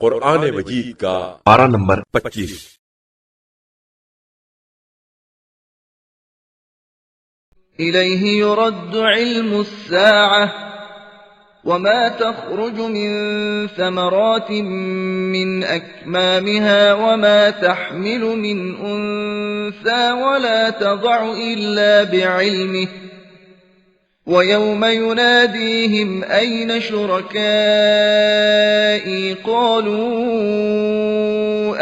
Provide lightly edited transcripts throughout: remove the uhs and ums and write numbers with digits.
قرآن مجید کا پارہ نمبر 25۔ إليه يرد علم الساعة وما تخرج من ثمرات من أكمامها وما تحمل من أنثى ولا تضع إلا بعلمه ويوم يناديهم أين شركائي قالوا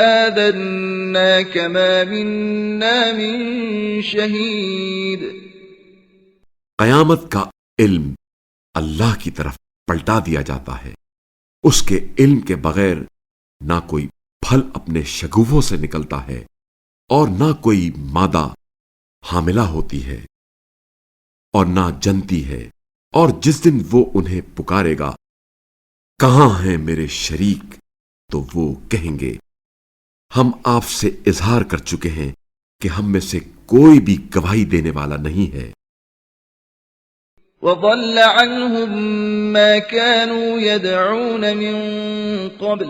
آذناك ما منا من شهيد۔ قیامت کا علم اللہ کی طرف پلٹا دیا جاتا ہے۔ اس کے علم کے بغیر نہ کوئی پھل اپنے شگوفوں سے نکلتا ہے اور نہ کوئی مادہ حاملہ ہوتی ہے اور نہ جنتی ہے، اور جس دن وہ انہیں پکارے گا کہاں ہیں میرے شریک، تو وہ کہیں گے ہم آپ سے اظہار کر چکے ہیں کہ ہم میں سے کوئی بھی گواہی دینے والا نہیں ہے۔ وضل عنهم ما كانوا يدعون من قبل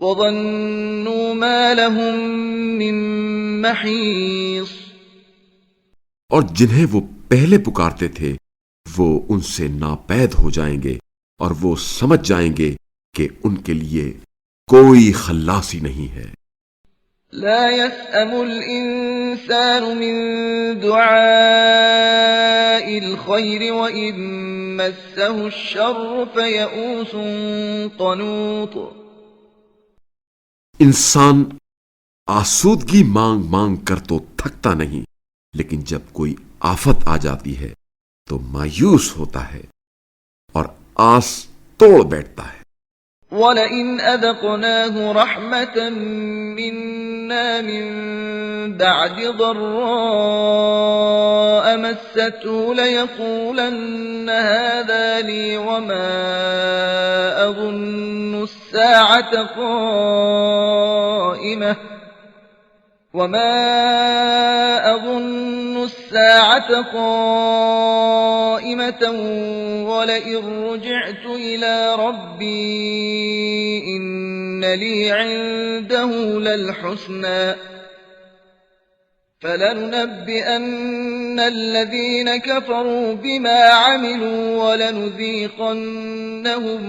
وظنوا ما لهم من محيص۔ اور جنہیں وہ پہلے پکارتے تھے وہ ان سے ناپید ہو جائیں گے اور وہ سمجھ جائیں گے کہ ان کے لیے کوئی خلاصی نہیں ہے۔ لا يسأم الإنسان من دعاء الخير وإن مسه الشر فيئوس قنوط۔ انسان آسودگی مانگ مانگ کر تو تھکتا نہیں، لیکن جب کوئی آفت آ جاتی ہے تو مایوس ہوتا ہے اور آس توڑ بیٹھتا ہے۔ وَلَئِنْ أَذَقْنَاهُ رَحْمَةً مِنَّا مِن بَعْدِ ضَرَّاءَ مَسَّتْهُ لَيَقُولَنَّ هَذَا لِي وَمَا أَظُنُّ السَّاعَةَ قَائِمَةً وَلَئِن رُّجِعْتُ إِلَى رَبِّي إِنَّ لِي عِندَهُ لَلْحُسْنَى فَلَنُنَبِّئَنَّ الَّذِينَ كَفَرُوا بِمَا عَمِلُوا وَلَنُذِيقَنَّهُم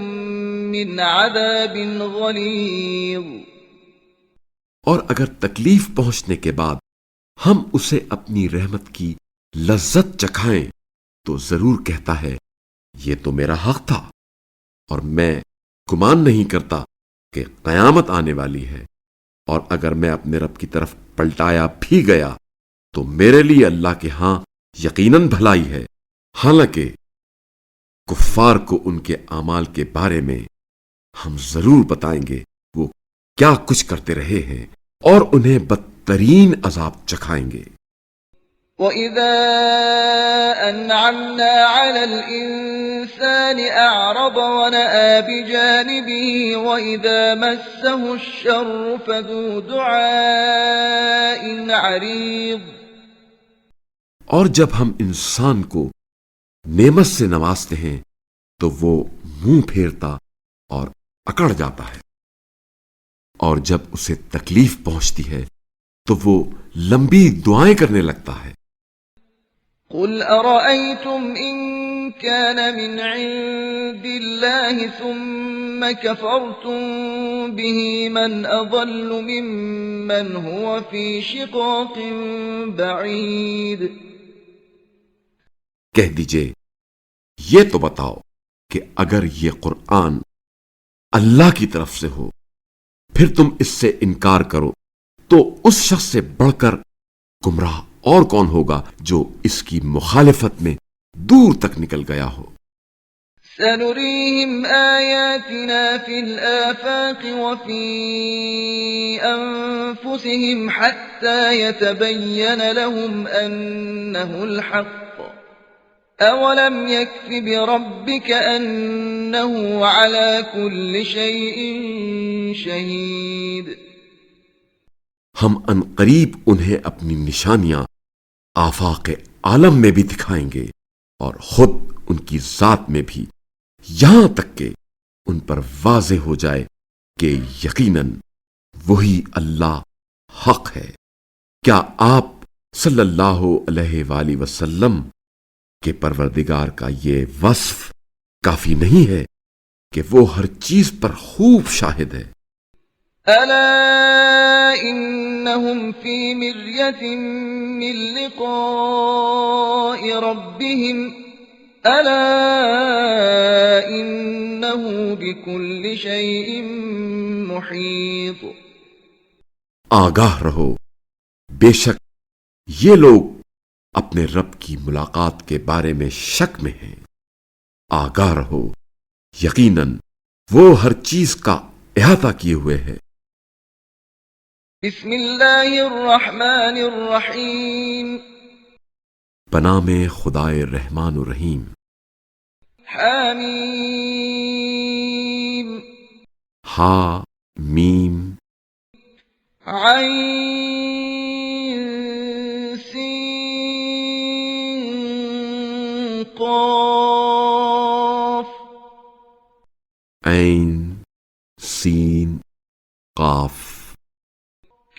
مِّنْ عَذَابٍ غَلِيظٍ۔ اور اگر تکلیف پہنچنے کے بعد ہم اسے اپنی رحمت کی لذت چکھائیں تو ضرور کہتا ہے یہ تو میرا حق تھا، اور میں گمان نہیں کرتا کہ قیامت آنے والی ہے، اور اگر میں اپنے رب کی طرف پلٹایا بھی گیا تو میرے لیے اللہ کے ہاں یقیناً بھلائی ہے۔ حالانکہ کفار کو ان کے اعمال کے بارے میں ہم ضرور بتائیں گے وہ کیا کچھ کرتے رہے ہیں، اور انہیں بدترین عذاب چکھائیں گے۔ وَإِذَا أَنْعَمْنَا عَلَى الْإِنسَانِ أَعْرَضَ وَنَأَىٰ بِجَانِبِهِ وَإِذَا مَسَّهُ الشَّرُّ فَذُو دُعَاءٍ عَرِيضٍ۔ اور جب ہم انسان کو نعمت سے نوازتے ہیں تو وہ منہ پھیرتا اور اکڑ جاتا ہے، اور جب اسے تکلیف پہنچتی ہے تو وہ لمبی دعائیں کرنے لگتا ہے۔ قُلْ أَرَأَيْتُمْ إِن كَانَ مِنْ عِندِ اللَّهِ ثُمَّ كَفَرْتُم بِهِ مَنْ أَضَلُّ مِمَّنْ هُوَ فِي شِقَاقٍ بَعِيدٍ۔ کہہ دیجئے یہ تو بتاؤ کہ اگر یہ قرآن اللہ کی طرف سے ہو پھر تم اس سے انکار کرو تو اس شخص سے بڑھ کر گمراہ اور کون ہوگا جو اس کی مخالفت میں دور تک نکل گیا ہو۔ سَنُرِيهِمْ آيَاتِنَا فِي الْآفَاقِ وَفِي أَنفُسِهِمْ حَتَّى يَتَبَيَّنَ لَهُمْ أَنَّهُ الْحَقُّ أَوَلَمْ يَكْفِ بِرَبِّكَ أَنَّهُ عَلَى كُلِّ شَيْءٍ شَهِيدٌ۔ ہم عنقریب انہیں اپنی نشانیاں آفاق عالم میں بھی دکھائیں گے اور خود ان کی ذات میں بھی، یہاں تک کہ ان پر واضح ہو جائے کہ یقیناً وہی اللہ حق ہے۔ کیا آپ صلی اللہ علیہ وآلہ وسلم کے پروردگار کا یہ وصف کافی نہیں ہے کہ وہ ہر چیز پر خوب شاہد ہے؟ ألا إنهم في مرية من لقاء ربهم ألا إنه بكل شيء محيط۔ آگاہ رہو، بے شک یہ لوگ اپنے رب کی ملاقات کے بارے میں شک میں ہیں۔ آگاہ رہو، یقیناً وہ ہر چیز کا احاطہ کیے ہوئے ہے۔ بسم اللہ الرحمن الرحیم۔ بنام خدائے رحمان الرحیم۔ حامیم۔ ہا میم عین سین قاف۔ عین سین قاف۔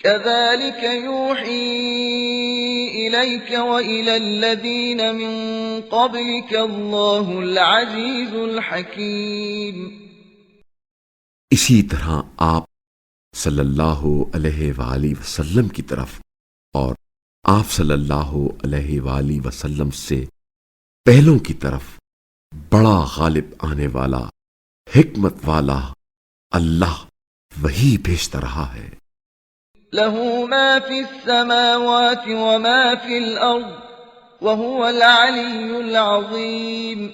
كذلك يوحي إليك وإلى الذين من قبلك الله العزيز الحكيم۔ اسی طرح آپ صلی اللہ علیہ وآلہ وسلم کی طرف اور آپ صلی اللہ علیہ وآلہ وسلم سے پہلوں کی طرف بڑا غالب آنے والا حکمت والا اللہ وہی بھیجتا رہا ہے۔ له ما في السماوات وما في الأرض وهو العلي العظيم۔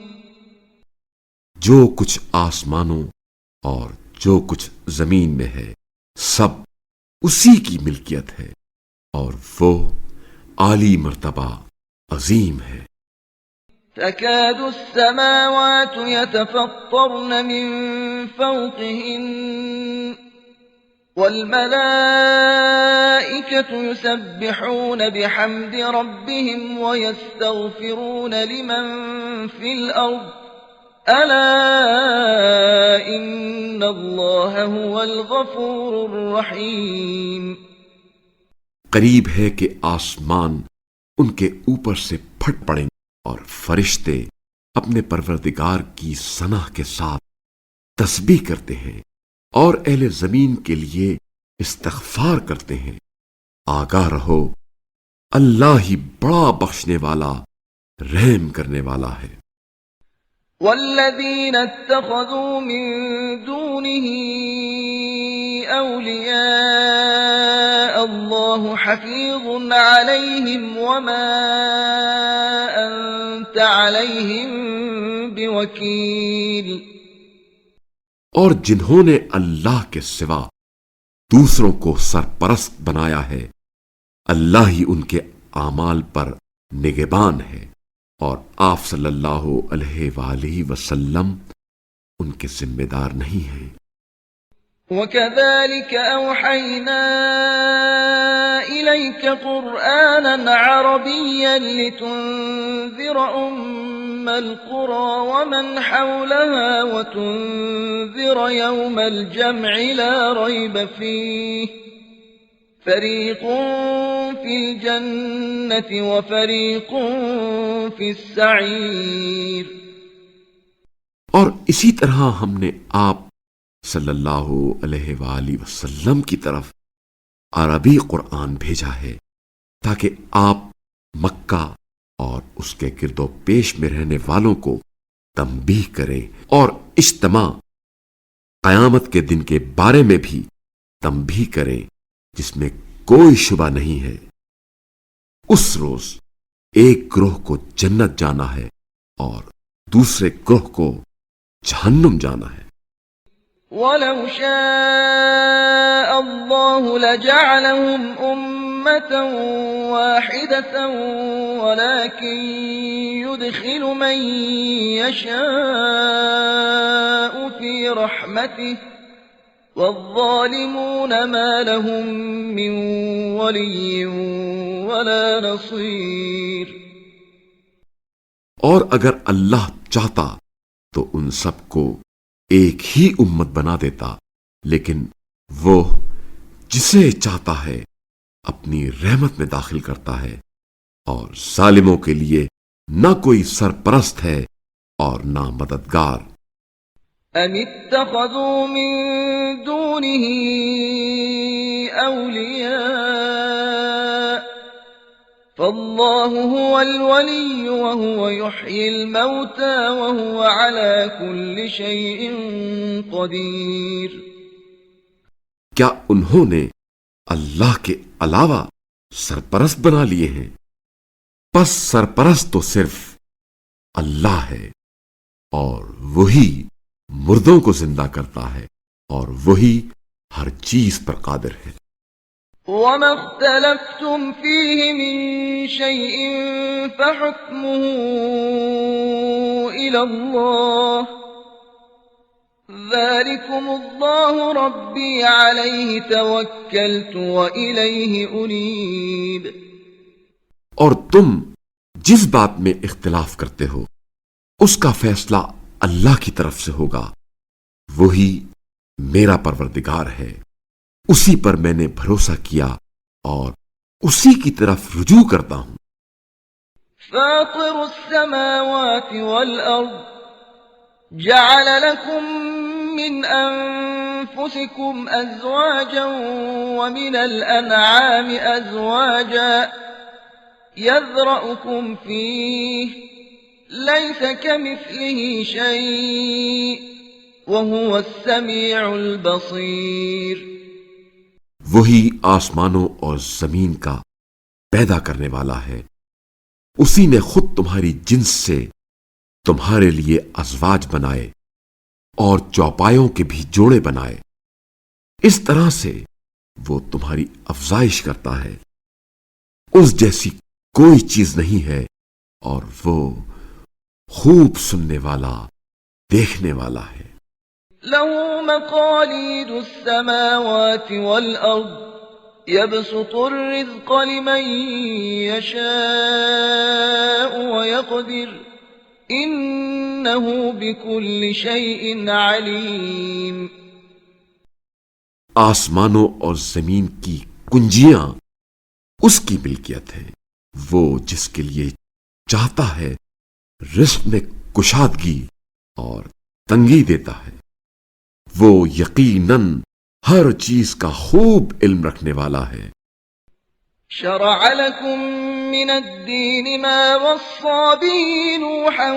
جو کچھ آسمانوں اور جو کچھ زمین میں ہے سب اسی کی ملکیت ہے اور وہ عالی مرتبہ عظیم ہے۔ تكاد السماوات يتفطرن من فوقهن والملائكة يسبحون بحمد ربهم ويستغفرون لمن في الأرض ألا إن الله هو الغفور الرحيم۔ قریب ہے کہ آسمان ان کے اوپر سے پھٹ پڑیں اور فرشتے اپنے پروردگار کی ثنا کے ساتھ تسبیح کرتے ہیں اور اہل زمین کے لیے استغفار کرتے ہیں۔ آگاہ رہو، اللہ ہی بڑا بخشنے والا رحم کرنے والا ہے۔ والذين اتخذوا من دونه أولياء الله حفيظ عليهم وما أنت عليهم بوكيل۔ اور جنہوں نے اللہ کے سوا دوسروں کو سرپرست بنایا ہے اللہ ہی ان کے اعمال پر نگہبان ہے اور آپ صلی اللہ علیہ وآلہ وسلم ان کے ذمہ دار نہیں ہیں۔ وكذلك أوحينا إليك قرآنا عربيا لتنذر أم القرى ومن حولها وتنذر يوم الجمع لا ريب فيه فريق في الجنة وفريق في السعير۔ اور اسی طرح ہم نے آپ صلی اللہ علیہ وآلہ وسلم کی طرف عربی قرآن بھیجا ہے تاکہ آپ مکہ اور اس کے گرد و پیش میں رہنے والوں کو تنبیہ کریں اور اجتماع قیامت کے دن کے بارے میں بھی تنبیہ کریں جس میں کوئی شبہ نہیں ہے۔ اس روز ایک گروہ کو جنت جانا ہے اور دوسرے گروہ کو جہنم جانا ہے۔ وَلَوْ شَاءَ اللَّهُ لَجَعَلَهُمْ أُمَّةً وَاحِدَةً وَلَكِنْ يُدْخِلُ مَنْ يَشَاءُ فِي رَحْمَتِهِ وَالظَّالِمُونَ مَا لَهُمْ مِنْ وَلِيٍّ وَلَا نَصِيرٍ۔ اور اگر اللہ چاہتا تو ان سب کو ایک ہی امت بنا دیتا لیکن وہ جسے چاہتا ہے اپنی رحمت میں داخل کرتا ہے، اور ظالموں کے لیے نہ کوئی سرپرست ہے اور نہ مددگار۔ أم اتخذوا من دونه أولياء فالله هو الولي وهو يحيي الموتى وهو على كل شيء قدير۔ کیا انہوں نے اللہ کے علاوہ سرپرست بنا لیے ہیں؟ پس سرپرست تو صرف اللہ ہے، اور وہی مردوں کو زندہ کرتا ہے، اور وہی ہر چیز پر قادر ہے۔ وما اختلفتم فيه من شيء فحكمه إلى الله ذلكم الله ربي عليه توكلت وإليه أنيب۔ اور تم جس بات میں اختلاف کرتے ہو اس کا فیصلہ اللہ کی طرف سے ہوگا، وہی میرا پروردگار ہے، اسی پر میں نے بھروسہ کیا اور اسی کی طرف رجوع کرتا ہوں۔ فاطر السماوات والأرض جعل لكم من أنفسكم أزواجا ومن الأنعام أزواجا يذرأكم فيه ليس كمثله شيء وهو السميع البصير۔ وہی آسمانوں اور زمین کا پیدا کرنے والا ہے، اسی نے خود تمہاری جنس سے تمہارے لیے ازواج بنائے اور چوپایوں کے بھی جوڑے بنائے، اس طرح سے وہ تمہاری افزائش کرتا ہے، اس جیسی کوئی چیز نہیں ہے، اور وہ خوب سننے والا، دیکھنے والا ہے۔ له مقاليد السماوات والأرض يبسط الرزق لمن يشاء ويقدر إنه بكل شيء عليم۔ آسمانوں اور زمین کی کنجیاں اس کی ملکیت ہے، وہ جس کے لیے چاہتا ہے رزق میں کشادگی اور تنگی دیتا ہے، وہ یقیناً ہر چیز کا خوب علم رکھنے والا ہے۔ شرع لكم من الدين ما وصى به نوحا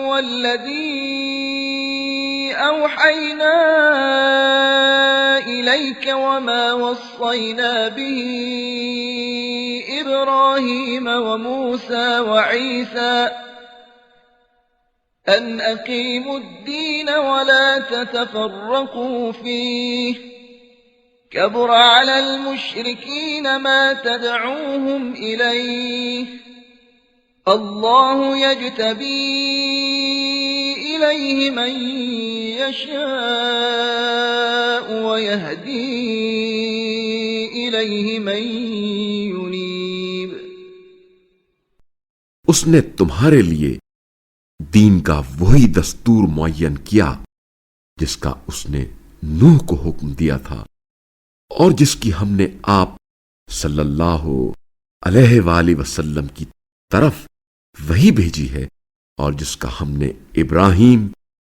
والذي أوحينا إليك وما وصينا به إبراهيم وموسى وعيسى أن أقيموا الدين ولا تتفرقوا فيه كبر على المشركين ما تدعوهم إليه الله يجتبي إليه من يشاء ويهدي إليه من ينيب۔ اس نے تمہارے لیے دین کا وہی دستور معین کیا جس کا اس نے نوح کو حکم دیا تھا، اور جس کی ہم نے آپ صلی اللہ علیہ وآلہ وسلم کی طرف وہی بھیجی ہے، اور جس کا ہم نے ابراہیم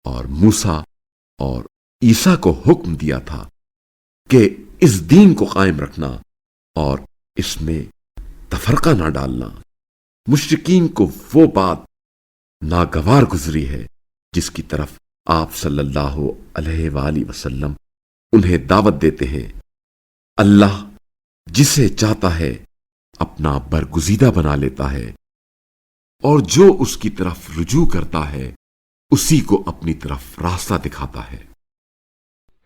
اور موسیٰ اور عیسیٰ کو حکم دیا تھا کہ اس دین کو قائم رکھنا اور اس میں تفرقہ نہ ڈالنا۔ مشرکین کو وہ بات ناگوار گزری ہے جس کی طرف آپ صلی اللہ علیہ وآلہ وسلم انہیں دعوت دیتے ہیں۔ اللہ جسے چاہتا ہے اپنا برگزیدہ بنا لیتا ہے، اور جو اس کی طرف رجوع کرتا ہے اسی کو اپنی طرف راستہ دکھاتا ہے۔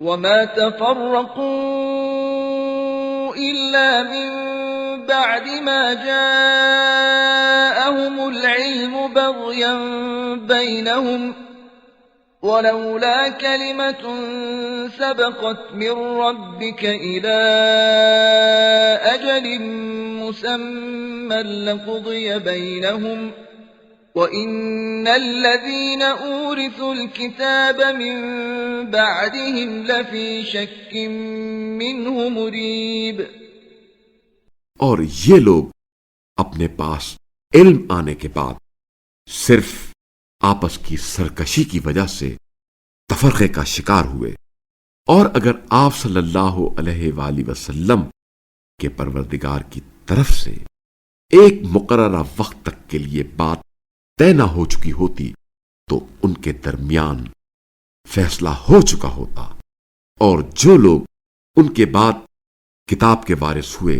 وما تفرقوا إلا من بعد ما جاءهم العلم بغيا بينهم ولولا كلمة سبقت من ربك إلى أجل مسمى لقضي بينهم وَإِنَّ الَّذِينَ أُورِثُوا الْكِتَابَ مِن بَعْدِهِمْ لَفِي شَكٍّ مِّنْهُ مُرِيبٍ۔ اور یہ لوگ اپنے پاس علم آنے کے بعد صرف آپس کی سرکشی کی وجہ سے تفرقے کا شکار ہوئے، اور اگر آپ صلی اللہ علیہ وآلہ وسلم کے پروردگار کی طرف سے ایک مقررہ وقت تک کے لیے بات طے نہ ہو چکی ہوتی تو ان کے درمیان فیصلہ ہو چکا ہوتا، اور جو لوگ ان کے بعد کتاب کے وارث ہوئے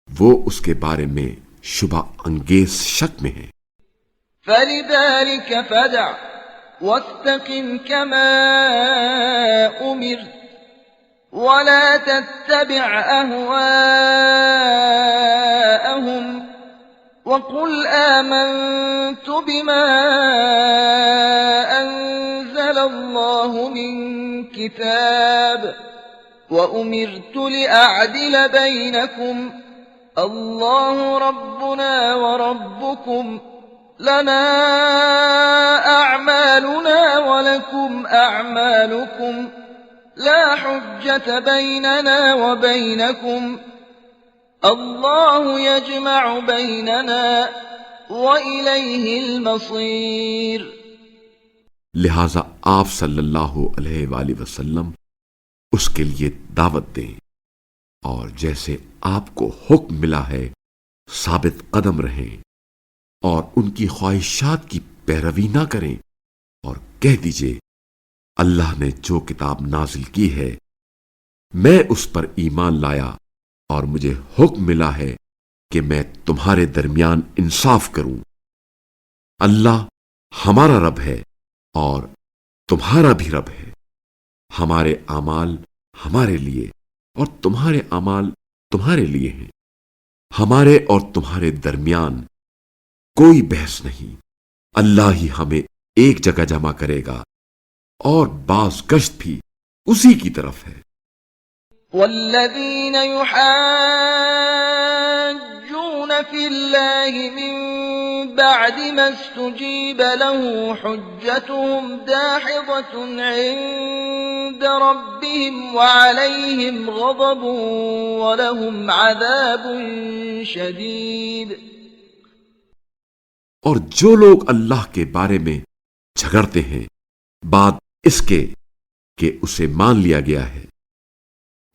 وہ اس کے بارے میں شبہ انگیز شک میں ہیں۔ فَلِذَلِكَ فَادْعُ وَاسْتَقِمْ كَمَا أُمِرْتَ وَلَا تَتَّبِعْ أَهْوَاءَهُمْ وَقُلْ آمَنْتُ بِمَا أَنزَلَ اللَّهُ مِنْ كِتَابٍ وَأُمِرْتُ لِأَعْدِلَ بَيْنَكُمْ اللَّهُ رَبُّنَا وَرَبُّكُمْ لَنَا أَعْمَالُنَا وَلَكُمْ أَعْمَالُكُمْ لَا حُجَّةَ بَيْنَنَا وَبَيْنَكُمْ اللَّهُ يَجْمَعُ بَيْنَنَا وَإِلَيْهِ الْمَصِيرُ۔ لہذا آپ صلی اللہ علیہ وآلہ وسلم اس کے لیے دعوت دیں، اور جیسے آپ کو حکم ملا ہے ثابت قدم رہیں اور ان کی خواہشات کی پیروی نہ کریں، اور کہہ دیجئے اللہ نے جو کتاب نازل کی ہے میں اس پر ایمان لایا، اور مجھے حکم ملا ہے کہ میں تمہارے درمیان انصاف کروں۔ اللہ ہمارا رب ہے اور تمہارا بھی رب ہے، ہمارے اعمال ہمارے لیے اور تمہارے اعمال تمہارے لیے ہیں، ہمارے اور تمہارے درمیان کوئی بحث نہیں، اللہ ہی ہمیں ایک جگہ جمع کرے گا، اور باز گشت بھی اسی کی طرف ہے۔ والذین یحاجون فی اللہ من بعد ما استجیب له حجتهم داحضة عند ربهم وعلیہم غضب ولهم عذاب شدید۔ اور جو لوگ اللہ کے بارے میں جھگڑتے ہیں بعد اس کے کہ اسے مان لیا گیا ہے،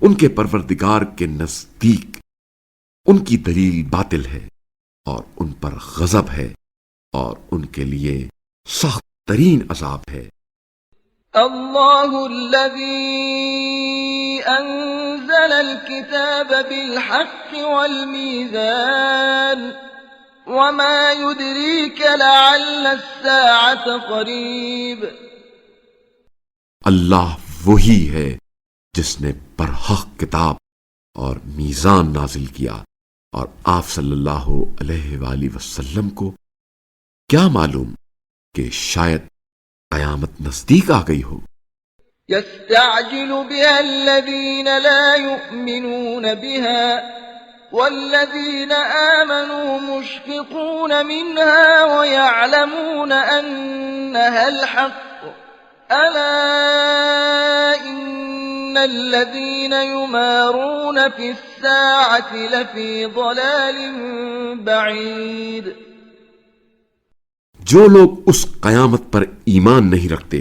ان کے پروردگار کے نزدیک ان کی دلیل باطل ہے، اور ان پر غضب ہے، اور ان کے لیے سخت ترین عذاب ہے۔ اللہ الذی انزل الكتاب بالحق والمیزان وما يدريك لعل الساعة قریب۔ اللہ وہی ہے جس نے برحق کتاب اور میزان نازل کیا، اور آپ صلی اللہ علیہ وآلہ وسلم کو کیا معلوم کہ شاید قیامت نزدیک آ گئی ہو۔ يستعجل بها الذين لا يؤمنون بها والذين آمنوا مشفقون منها ويعلمون أنها الحق ألا إن الذين يمارون في الساعة لفي ضلال بعيد۔ جو لوگ اس قیامت پر ایمان نہیں رکھتے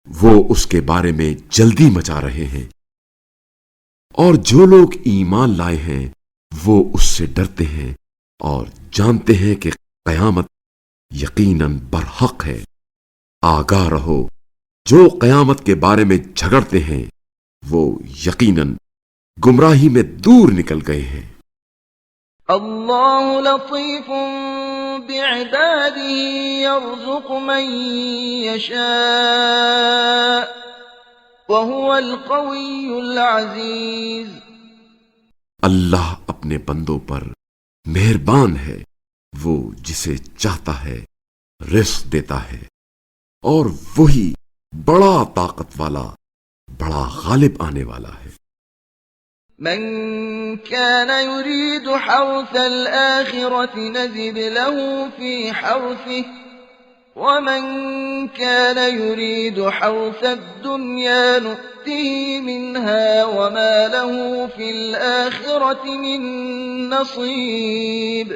وہ اس کے بارے میں جلدی مچا رہے ہیں، اور جو لوگ ایمان لائے ہیں وہ اس سے ڈرتے ہیں اور جانتے ہیں کہ قیامت یقیناً برحق ہے۔ آگاہ رہو، جو قیامت کے بارے میں جھگڑتے ہیں وہ یقیناً گمراہی میں دور نکل گئے ہیں۔ اللہ لطیف بعباده يرزق من يشاء وهو القوي العزيز۔ اللہ اپنے بندوں پر مہربان ہے، وہ جسے چاہتا ہے رزق دیتا ہے، اور وہی بڑا طاقت والا، بڑا غالب آنے والا ہے۔ من كان يريد حرث الآخرة نزد له في حرثه ومن كان يريد حرث الدنيا نؤته منها وما له في الآخرة من نصيب.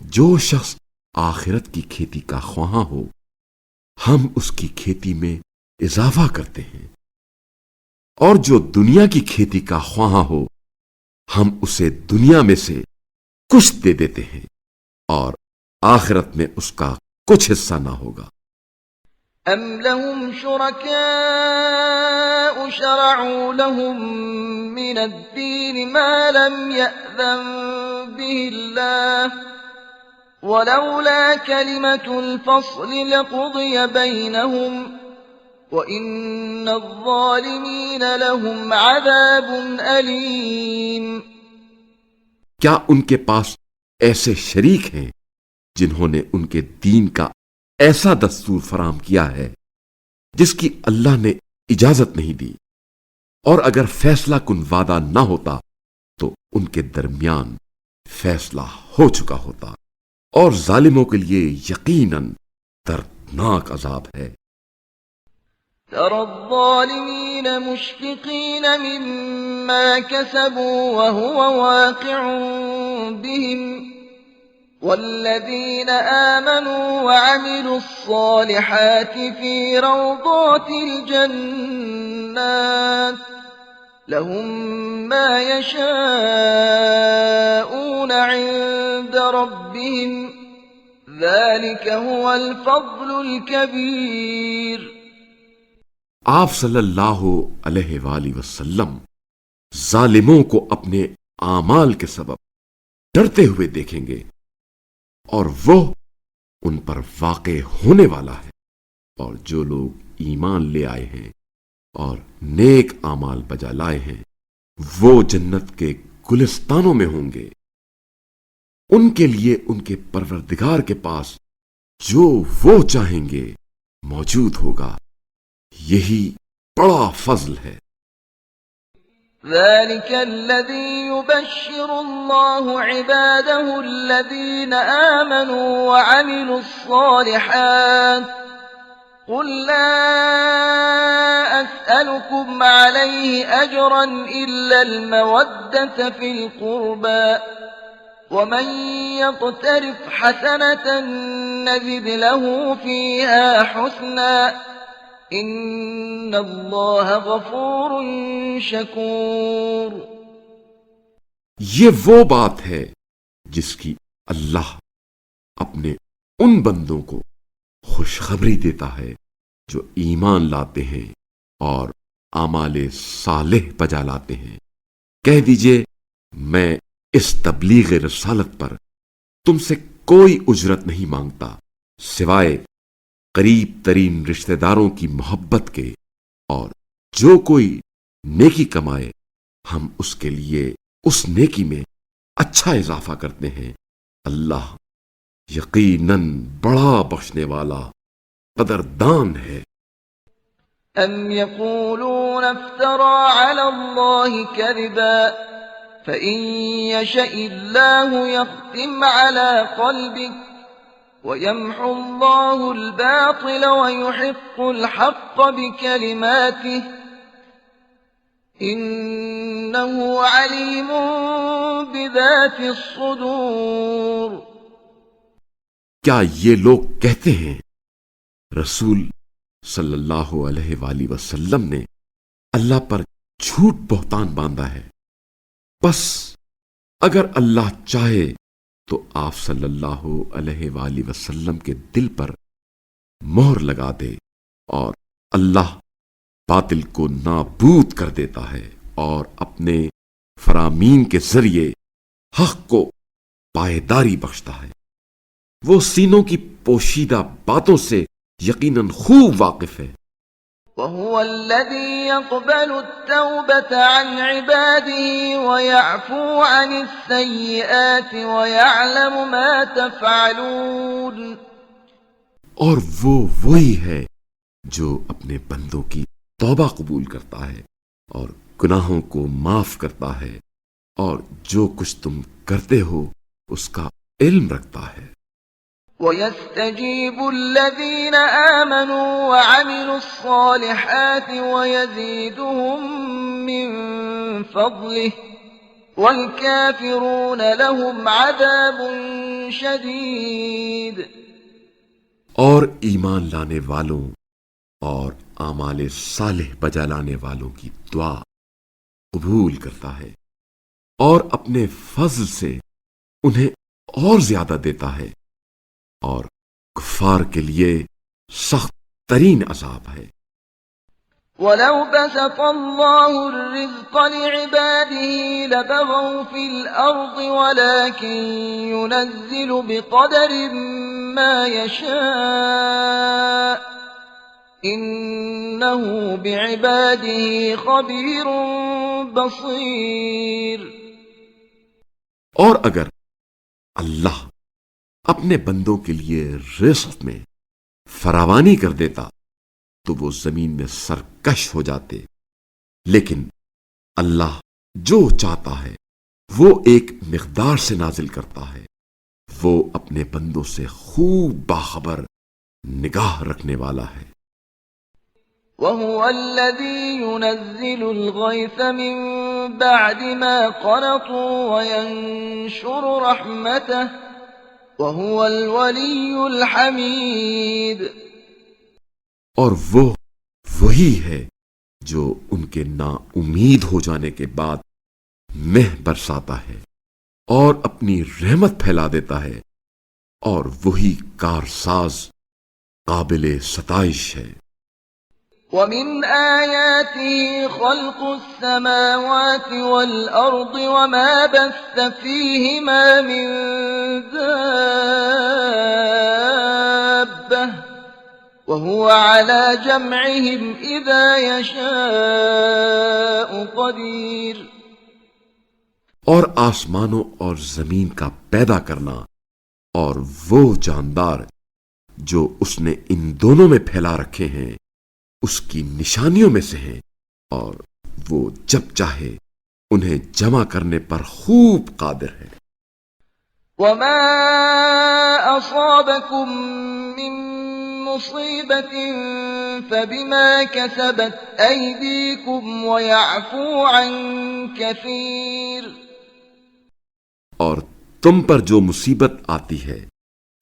جو شخص آخرت کی کھیتی کا خواہاں ہو ہم اس کی کھیتی میں اضافہ کرتے ہیں، اور جو دنیا کی کھیتی کا خواہاں ہو ہم اسے دنیا میں سے کچھ دے دیتے ہیں اور آخرت میں اس کا کچھ حصہ نہ ہوگا۔ أَمْ لَهُمْ شُرَكَاءُ شَرَعُوا لَهُم مِّنَ الدِّينِ مَا لَمْ يَأْذَن بِهِ اللَّهُ وَلَوْلَا كَلِمَةُ الْفَصْلِ لَقُضِيَ بَيْنَهُمْ وَإِنَّ الظَّالِمِينَ لَهُمْ عَذَابٌ أَلِيمٌ۔ کیا ان کے پاس ایسے شریک ہیں جنہوں نے ان کے دین کا ایسا دستور فراہم کیا ہے جس کی اللہ نے اجازت نہیں دی، اور اگر فیصلہ کن وعدہ نہ ہوتا تو ان کے درمیان فیصلہ ہو چکا ہوتا، اور ظالموں کے لیے یقیناً دردناک عذاب ہے۔ ترى الظالمين مشفقين مما كسبوا وهو واقع بهم والذين آمنوا وعملوا الصالحات في روضات الجنات لهم ما يشاءون عند ربهم ذلك هو الفضل الكبير۔ آپ صلی اللہ علیہ وآلہ وسلم ظالموں کو اپنے اعمال کے سبب ڈرتے ہوئے دیکھیں گے، اور وہ ان پر واقع ہونے والا ہے، اور جو لوگ ایمان لے آئے ہیں اور نیک اعمال بجا لائے ہیں وہ جنت کے گلستانوں میں ہوں گے، ان کے لیے ان کے پروردگار کے پاس جو وہ چاہیں گے موجود ہوگا، یہی بڑا فضل ہے۔ ذلك الذي يبشر الله عباده الذين آمنوا وعملوا الصالحات قل لا أسألكم عليه أجرا إلا المودة في القربى ومن يقترف حسنة نزد له فيها حسنا ان اللہ غفور شکور۔ یہ وہ بات ہے جس کی اللہ اپنے ان بندوں کو خوشخبری دیتا ہے جو ایمان لاتے ہیں اور اعمال صالح بجا لاتے ہیں۔ کہہ دیجئے میں اس تبلیغ رسالت پر تم سے کوئی اجرت نہیں مانگتا سوائے قریب ترین رشتہ داروں کی محبت کے، اور جو کوئی نیکی کمائے ہم اس کے لیے اس نیکی میں اچھا اضافہ کرتے ہیں۔ اللہ یقیناً بڑا بخشنے والا قدردان ہے۔ ام یقولون افترى على الله كذبا فإن يشأ الله يختم على قلبك وَيَمْحُ اللَّهُ الْبَاطِلَ وَيُحِقُّ الْحَقَّ بِكَلِمَاتِهِ إِنَّهُ عَلِيمٌ بِذَاتِ الصُّدُورِ۔ کیا یہ لوگ کہتے ہیں رسول صلی اللہ علیہ وآلہ وسلم نے اللہ پر جھوٹ بہتان باندھا ہے؟ بس اگر اللہ چاہے تو آپ صلی اللہ علیہ وآلہ وسلم کے دل پر مہر لگا دے، اور اللہ باطل کو نابود کر دیتا ہے اور اپنے فرامین کے ذریعے حق کو پائیداری بخشتا ہے۔ وہ سینوں کی پوشیدہ باتوں سے یقیناً خوب واقف ہے۔ وَهُوَ الَّذِي يَقْبَلُ التَّوْبَةَ عَنْ عِبَادِهِ وَيَعْفُو عَنِ السَّيِّئَاتِ وَيَعْلَمُ مَا تَفْعَلُونَ۔ اور وہ وہی ہے جو اپنے بندوں کی توبہ قبول کرتا ہے اور گناہوں کو معاف کرتا ہے، اور جو کچھ تم کرتے ہو اس کا علم رکھتا ہے۔ وَيَسْتَجِيبُ الَّذِينَ آمَنُوا وَعَمِلُوا الصَّالِحَاتِ وَيَزِيدُهُم مِّن فَضْلِهِ وَالْكَافِرُونَ لَهُمْ عَذَابٌ شَدِيدٌ۔ اور ایمان لانے والوں اور اعمال صالح بجا لانے والوں کی دعا قبول کرتا ہے اور اپنے فضل سے انہیں اور زیادہ دیتا ہے، اور کفار کے لیے سخت ترین عذاب ہے۔ وَلَوْ بَسَطَ اللَّهُ الرِّزْقَ لِعِبَادِهِ لَبَغَوْا فِي الْأَرْضِ وَلَكِن يُنَزِّلُ بِقَدَرٍ مَّا يَشَاءُ إِنَّهُ بِعِبَادِهِ خَبِيرٌ بَصِيرٌ۔ اور اگر اللہ اپنے بندوں کے لیے رزق میں فراوانی کر دیتا تو وہ زمین میں سرکش ہو جاتے، لیکن اللہ جو چاہتا ہے وہ ایک مقدار سے نازل کرتا ہے، وہ اپنے بندوں سے خوب باخبر نگاہ رکھنے والا ہے۔ وَهُوَ الَّذِي يُنَزِّلُ الْغَيْثَ مِن بَعْدِ مَا قَنَطُوا وَيَنشُرُ رَحْمَتَهُ وَهُوَ الْوَلِيُّ الْحَمِيدُ۔ اور وہ وہی ہے جو ان کے نا امید ہو جانے کے بعد مہ برساتا ہے اور اپنی رحمت پھیلا دیتا ہے، اور وہی کارساز قابل ستائش ہے۔ وَمِنْ آيَاتِهِ خَلْقُ السَّمَاوَاتِ وَالْأَرْضِ وَمَا بَثَّ فِيهِمَا مِن دَابَّةٍ وَهُوَ عَلَى جَمْعِهِمْ إِذَا يَشَاءُ قَدِيرٌ۔ اور آسمانوں اور زمین کا پیدا کرنا اور وہ جاندار جو اس نے ان دونوں میں پھیلا رکھے ہیں اس کی نشانیوں میں سے ہیں، اور وہ جب چاہے انہیں جمع کرنے پر خوب قادر ہے۔ وَمَا أَصَابَكُم مِّن مُّصِيبَةٍ فَبِمَا كَسَبَتْ أَيْدِيكُمْ وَيَعْفُو عَن كَثِيرٍ۔ اور تم پر جو مصیبت آتی ہے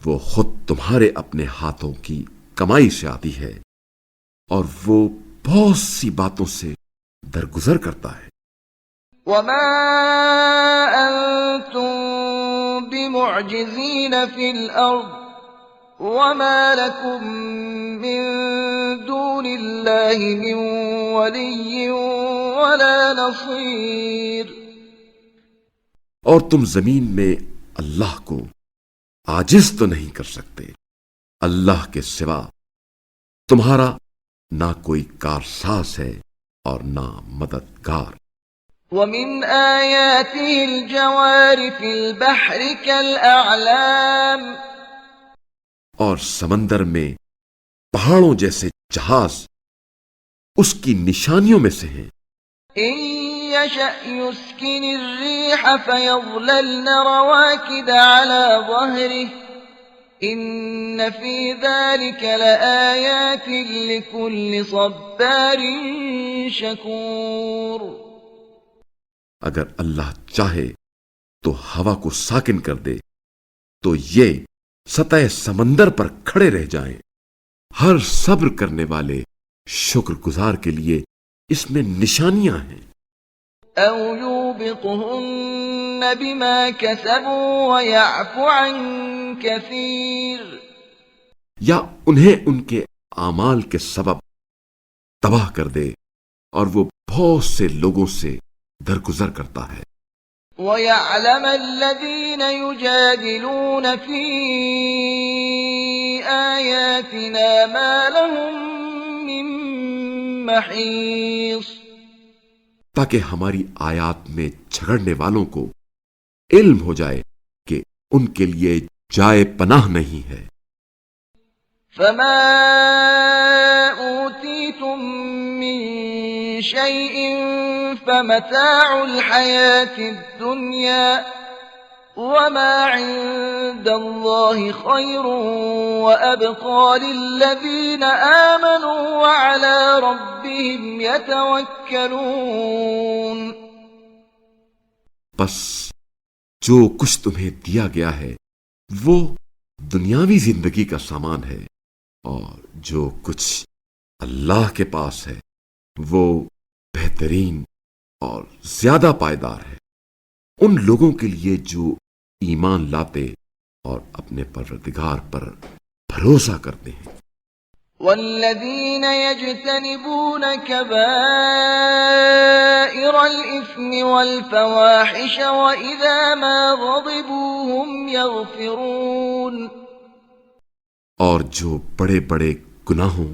وہ خود تمہارے اپنے ہاتھوں کی کمائی سے آتی ہے، اور وہ بہت سی باتوں سے درگزر کرتا ہے۔ وَمَا أَنتُم بِمُعْجِزِينَ فِي الْأَرْضِ وَمَا لَكُم مِّن دُونِ اللَّهِ مِن وَلِيٍّ وَلَا نَصِيرٍ۔ اور تم زمین میں اللہ کو عاجز تو نہیں کر سکتے، اللہ کے سوا تمہارا نہ کوئی کارساز ہے اور نہ مددگار۔ وَمِنْ آيَاتِهِ الْجَوَارِ فِي الْبَحْرِ كَالْأَعْلَامِ۔ اور سمندر میں پہاڑوں جیسے جہاز اس کی نشانیوں میں سے ہیں۔ إِن يَشَأْ يُسْكِنِ الرِّيحَ فَيَظْلَلْنَ رَوَاكِدَ عَلَى ظَهْرِهِ إِنَّ فِي ذَلِكَ لَآيَاتٍ لِكُلِّ صَبَّارٍ شَكُورٍ۔ اگر اللہ چاہے تو ہوا کو ساکن کر دے تو یہ سطح سمندر پر کھڑے رہ جائیں۔ ہر صبر کرنے والے شکر گزار کے لیے اس میں نشانیاں ہیں۔ أَوْ يُوبِقْهُنَّ بِمَا كَسَبُوا وَيَعْفُ عَن كَثِيرٍ۔ یا انہیں ان کے اعمال کے سبب تباہ کر دے اور وہ بہت سے لوگوں سے درگزر کرتا ہے۔ وَيَعْلَمَ الَّذِينَ يُجَادِلُونَ فِي آيَاتِنَا مَا لَهُم مِّن مَّحِيصٍ۔ تاکہ ہماری آیات میں جھگڑنے والوں کو علم ہو جائے کہ ان کے لیے جائے پناہ نہیں ہے۔ فَمَا أُوتِيتُم مِّن شَيْءٍ فَمَتَاعُ الْحَيَاةِ الدُّنْيَا وما عند الله خير وأبقى للذين آمنوا وعلى ربهم يتوكلون. بس جو کچھ تمہیں دیا گیا ہے وہ دنیاوی زندگی کا سامان ہے، اور جو کچھ اللہ کے پاس ہے وہ بہترین اور زیادہ پائیدار ہے ان لوگوں کے لیے جو ایمان لاتے اور اپنے پروردگار پر بھروسہ کرتے ہیں. والذين يجتنبون كبائر الإثم والفواحش وإذا ما غضبوا هم يغفرون. اور جو بڑے بڑے گناہوں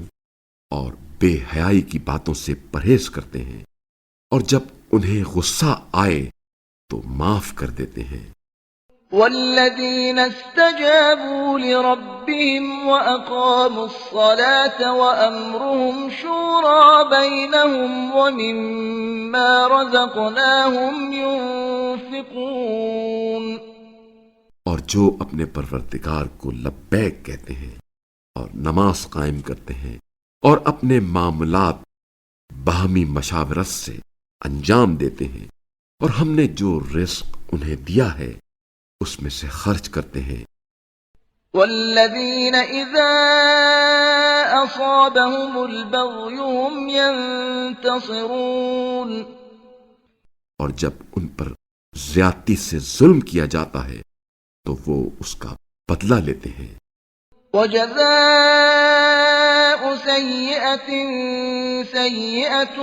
اور بے حیائی کی باتوں سے پرہیز کرتے ہیں اور جب انہیں غصہ آئے تو معاف کر دیتے ہیں. والذين استجابوا لربهم وأقاموا الصلاة وأمرهم شورى بينهم ومما رزقناهم ينفقون. اور جو اپنے پروردگار کو لبیک کہتے ہیں اور نماز قائم کرتے ہیں اور اپنے معاملات باہمی مشاورت سے انجام دیتے ہیں اور ہم نے جو رزق انہیں دیا ہے اس میں سے خرچ کرتے ہیں. والذين إذا أصابهم البغي هم ينتصرون. اور جب ان پر زیادتی سے ظلم کیا جاتا ہے تو وہ اس کا بدلہ لیتے ہیں. وجزاء سيئة سيئة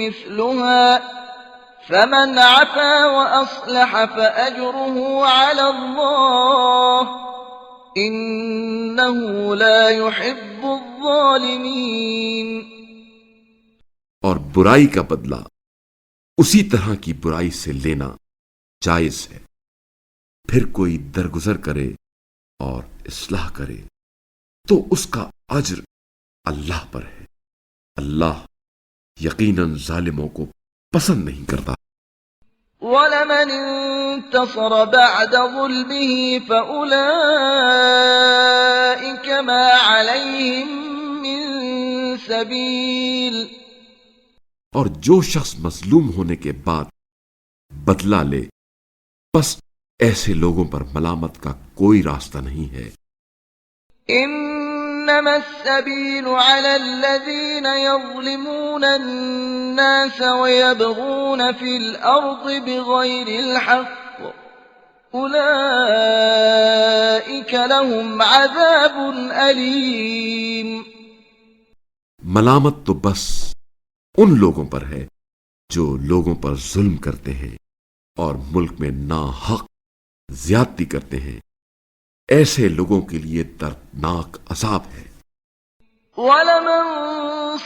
مثلها فمن عفا وأصلح فأجره على الله إنه لا يحب الظالمين. اور برائی کا بدلہ اسی طرح کی برائی سے لینا جائز ہے. پھر کوئی درگزر کرے اور اصلاح کرے تو اس کا اجر اللہ پر ہے. اللہ یقیناً ظالموں کو پسند نہیں کرتا. وَلَمَنِ انتصر بعد ظلمه فأولئك ما عليهم من سبيل. اور جو شخص مظلوم ہونے کے بعد بدلہ لے بس ایسے لوگوں پر ملامت کا کوئی راستہ نہیں ہے. انما السبيل على الذين يظلمون الناس ويبغون في الارض بغير الحق اولئك لهم عذاب اليم. ملامت تو بس ان لوگوں پر ہے جو لوگوں پر ظلم کرتے ہیں اور ملک میں ناحق زیادتی کرتے ہیں. ایسے لوگوں کے لیے دردناک عذاب ہے. وَلَمَن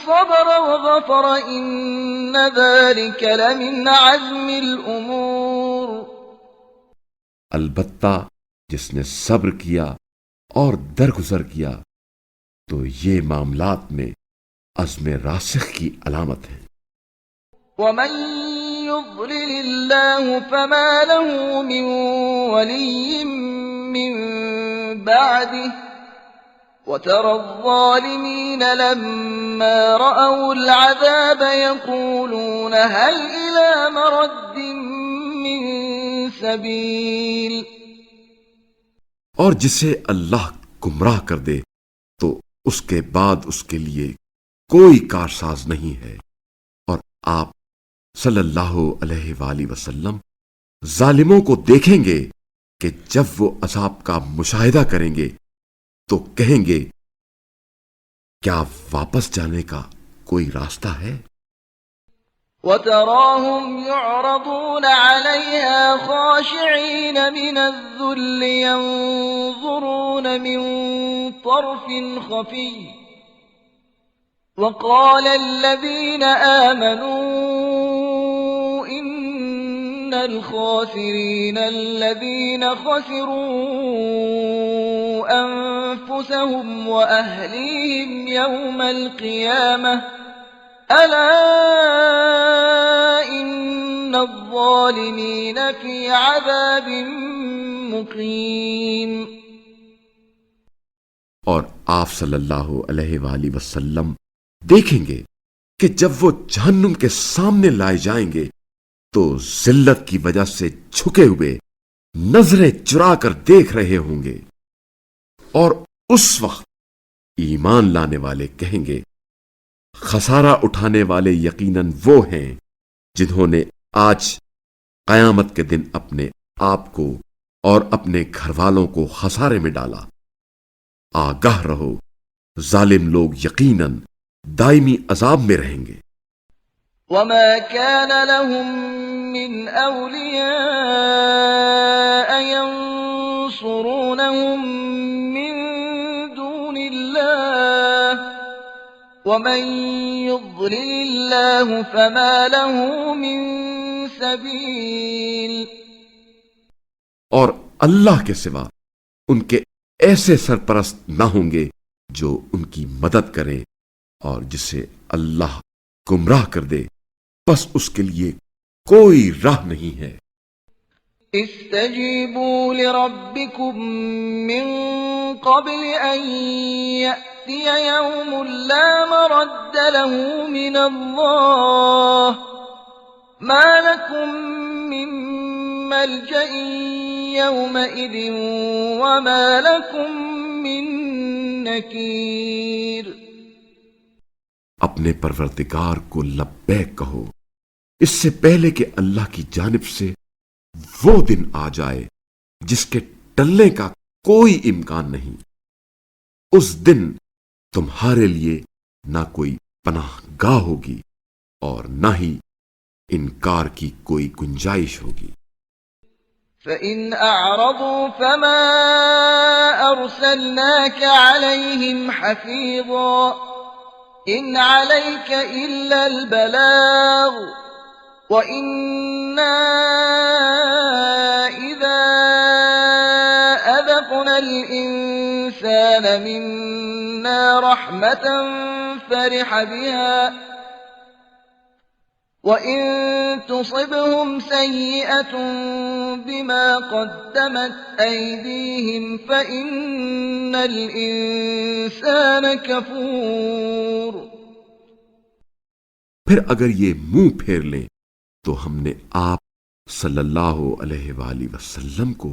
صَبَرَ وَغَفَرَ إِنَّ ذَلِكَ لَمِنْ عَزْمِ الْأُمُورِ. البتہ جس نے صبر کیا اور درگزر کیا تو یہ معاملات میں عزم راسخ کی علامت ہے. وَمَن يُضْلِلِ اللَّهُ فَمَا لَهُ مِن وَلِيٍّ مِّن بَعْدِهِ وَتَرَى الظَّالِمِينَ لَمَّا رَأَوُا الْعَذَابَ يَقُولُونَ هَلْ إِلَى مَرَدٍّ مِّن سَبِيلٍ. اور جسے اللہ گمراہ کر دے تو اس کے بعد اس کے لیے کوئی کارساز نہیں ہے. اور آپ صلی اللہ علیہ وآلہ وسلم ظالموں کو دیکھیں گے کہ جب وہ عذاب کا مشاہدہ کریں گے تو کہیں گے کیا واپس جانے کا کوئی راستہ ہے؟ وَتَرَاهُمْ يُعْرَضُونَ عَلَيْهَا خَاشِعِينَ مِنَ الذُّلِّ يَنظُرُونَ مِن طَرْفٍ خَفِيٍّ وَقَالَ الَّذِينَ آمَنُوا إِنَّ الْخَاسِرِينَ الَّذِينَ خَسِرُوا أَنفُسَهُمْ وَأَهْلِيهِمْ يَوْمَ الْقِيَامَةِ أَلَا إِنَّ الظَّالِمِينَ الظالمين في عذاب مقيم۔ اور آپ صلی اللہ علیہ وآلہ وسلم دیکھیں گے کہ جب وہ جہنم کے سامنے لائے جائیں گے تو ذلت کی وجہ سے جھکے ہوئے نظریں چرا کر دیکھ رہے ہوں گے، اور اس وقت ایمان لانے والے کہیں گے خسارہ اٹھانے والے یقیناً وہ ہیں جنہوں نے آج قیامت کے دن اپنے آپ کو اور اپنے گھر والوں کو خسارے میں ڈالا۔ آگاہ رہو، ظالم لوگ یقیناً دائمی عذاب میں رہیں گے۔ وما كان لهم من أولياء ينصرونهم من دون الله ومن يضلل الله فما له من سبيل۔ اور اللہ کے سوا ان کے ایسے سرپرست نہ ہوں گے جو ان کی مدد کریں، اور جسے اللہ گمراہ کر دے بس اس کے لیے کوئی راہ نہیں ہے۔ استجیبوا لربکم من قبل ان یأتی یوم لا مرد له من اللہ ما لکم من ملجأ یومئذ وما لکم من نکیر۔ اپنے پروردگار کو لبیک کہو اس سے پہلے کہ اللہ کی جانب سے وہ دن آ جائے جس کے ٹلنے کا کوئی امکان نہیں۔ اس دن تمہارے لیے نہ کوئی پناہ گاہ ہوگی اور نہ ہی انکار کی کوئی گنجائش ہوگی۔ فَإِنْ أَعْرَضُوا فَمَا أَرْسَلْنَاكَ عَلَيْهِمْ حَفِيظًا إِنْ عَلَيْكَ إِلَّا الْبَلَاغُ وَإِنَّا إِذَا أَذَقْنَا الْإِنسَانَ مِنَّا رَحْمَةً فَرِحَ بِهَا وَإِن تُصِبْهُمْ سَيِّئَةٌ بِمَا قَدَّمَتْ أَيْدِيهِمْ فَإِنَّ الْإِنسَانَ كَفُورٌ۔ پھر اگر یہ منہ پھیر لیں تو ہم نے آپ صلی اللہ علیہ وآلہ وسلم کو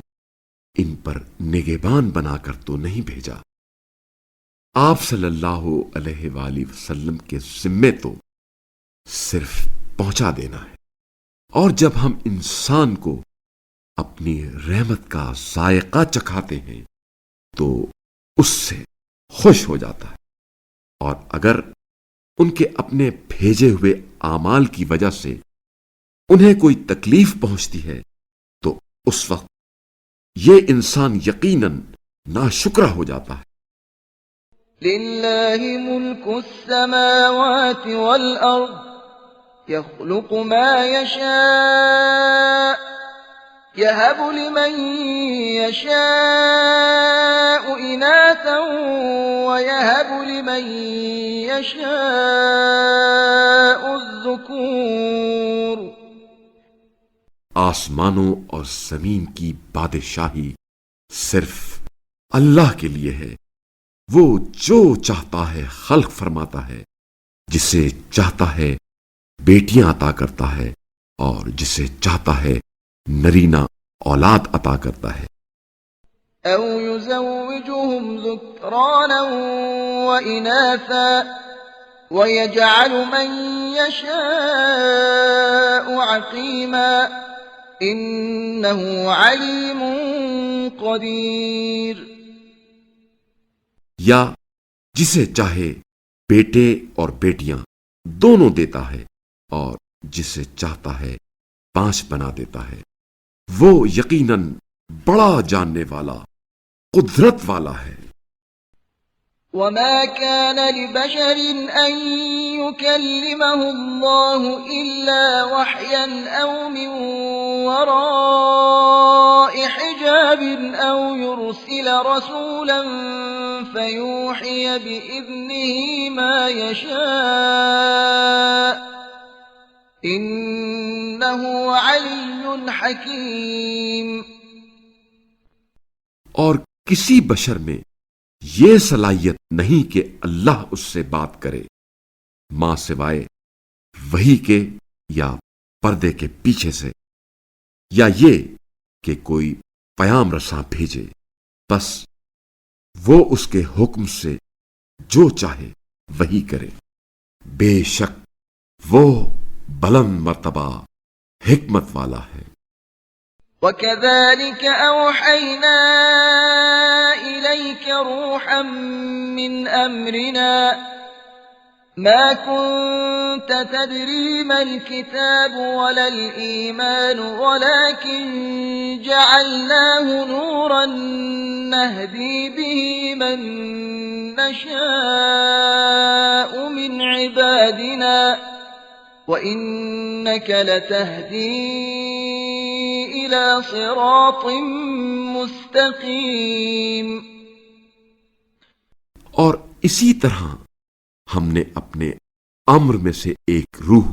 ان پر نگہبان بنا کر تو نہیں بھیجا۔ آپ صلی اللہ علیہ وآلہ وسلم کے ذمے تو صرف پہنچا دینا ہے، اور جب ہم انسان کو اپنی رحمت کا ذائقہ چکھاتے ہیں تو اس سے خوش ہو جاتا ہے، اور اگر ان کے اپنے بھیجے ہوئے اعمال کی وجہ سے انہیں کوئی تکلیف پہنچتی ہے تو اس وقت یہ انسان یقیناً ناشکرا ہو جاتا ہے۔ لِلَّهِ مُلْكُ السَّمَاوَاتِ وَالْأَرْضِ يَخْلُقُ مَا يَشَاءُ يَهَبُ لِمَن يَشَاءُ إِنَاثًا وَيَهَبُ لِمَن يَشَاءُ الذُّكُورَ۔ آسمانوں اور زمین کی بادشاہی صرف اللہ کے لیے ہے، وہ جو چاہتا ہے خلق فرماتا ہے، جسے چاہتا ہے بیٹیاں عطا کرتا ہے اور جسے چاہتا ہے نرینہ اولاد عطا کرتا ہے۔ أَوْ يُزَوِّجُهُمْ ذُكْرَانًا وَإِنَاثًا وَيَجْعَلُ مَن يَشَاءُ عَقِيمًا إِنَّهُ عَلِيمٌ قَدِيرٌ۔ یا جسے چاہے بیٹے اور بیٹیاں دونوں دیتا ہے، اور جسے چاہتا ہے 5 بنا دیتا ہے، وہ یقیناً بڑا جاننے والا، قدرت والا ہے۔ وَمَا كَانَ لِبَشَرٍ أَن يُكَلِّمَهُ اللَّهُ إِلَّا وَحْيًا أَوْ مِن وَرَاءِ حِجَابٍ أَوْ يُرْسِلَ رَسُولًا فَيُوحِيَ بِإِذْنِهِ مَا يَشَاءُ إِنَّهُ عَلِيٌّ حكيم. اور کسی بشر میں یہ صلاحیت نہیں کہ اللہ اس سے بات کرے ماں سوائے وہی کے یا پردے کے پیچھے سے، یا یہ کہ کوئی پیام رساں بھیجے، بس وہ اس کے حکم سے جو چاہے وہی کرے. بے شک وہ بلند مرتبہ حکمت والا ہے. وكذلك أوحينا إليك روحا من أمرنا ما كنت تدري ما الكتاب ولا الإيمان ولكن جعلناه نورا نهدي به من نشاء من عبادنا وإنك لتهدي إلى صراط مستقيم. اور اسی طرح ہم نے اپنے امر میں سے ایک روح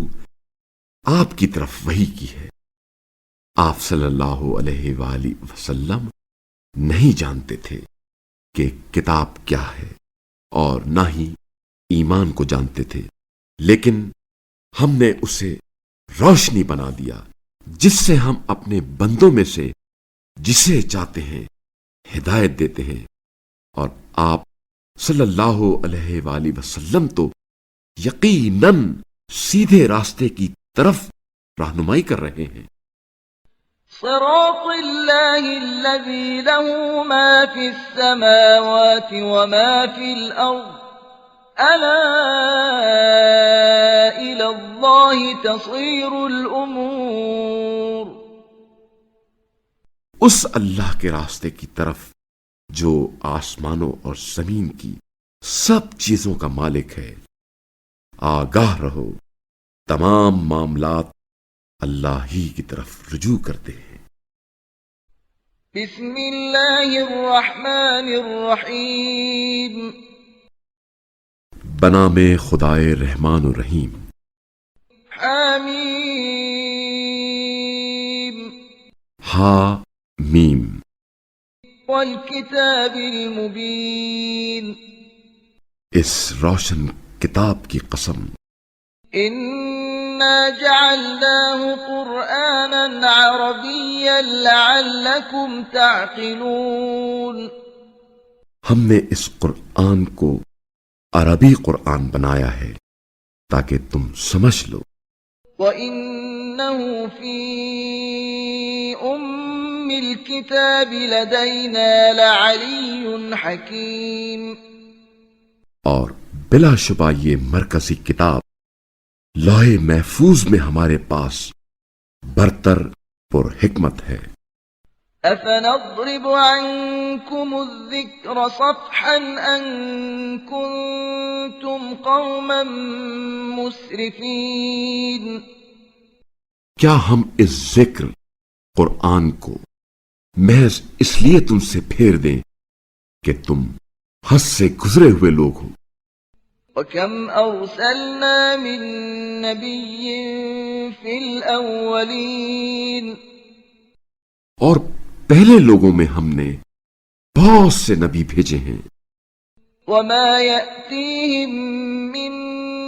آپ کی طرف وحی کی ہے. آپ صلی اللہ علیہ وآلہ وسلم نہیں جانتے تھے کہ کتاب کیا ہے اور نہ ہی ایمان کو جانتے تھے، لیکن ہم نے اسے روشنی بنا دیا جس سے ہم اپنے بندوں میں سے جسے چاہتے ہیں ہدایت دیتے ہیں. اور آپ صلی اللہ علیہ وآلہ وسلم تو یقیناً سیدھے راستے کی طرف رہنمائی کر رہے ہیں. صراط الله الذي له ما في السماوات وما في الأرض ألا إلى الله تصير الأمور. اس اللہ کے راستے کی طرف جو آسمانوں اور زمین کی سب چیزوں کا مالک ہے. آگاہ رہو، تمام معاملات اللہ ہی کی طرف رجوع کرتے ہیں. بسم اللہ الرحمن الرحیم. بنام خدائے رحمان و رحیم. حامیم. ہا میم. والکتاب المبین. اس روشن کتاب کی قسم. انا جعلناه قرآنا عربيا لعلكم تعقلون. ہم نے اس قرآن کو عربی قرآن بنایا ہے تاکہ تم سمجھ لو. وَإِنَّهُ فِي أُمِّ الْكِتَابِ لَدَيْنَا لَعَلِيٌّ حَكِيمٌ. اور بلا شبہ یہ مرکزی کتاب لوح محفوظ میں ہمارے پاس برتر پر حکمت ہے. أَفَنَضْرِبُ عَنْكُمُ الذِّكْرَ صَفْحًا أَن كُنتُمْ قَوْمًا مُسْرِفِينَ. کیا ہم اس ذکر قرآن کو محض اس لیے تم سے پھیر دیں کہ تم حد سے گزرے ہوئے لوگ ہو. وَكَمْ أَرْسَلْنَا مِن نَّبِيٍّ فِي الْأَوَّلِينَ. اور پہلے لوگوں میں ہم نے بہت سے نبی بھیجے ہیں. وَمَا يَأْتِيهِم مِّن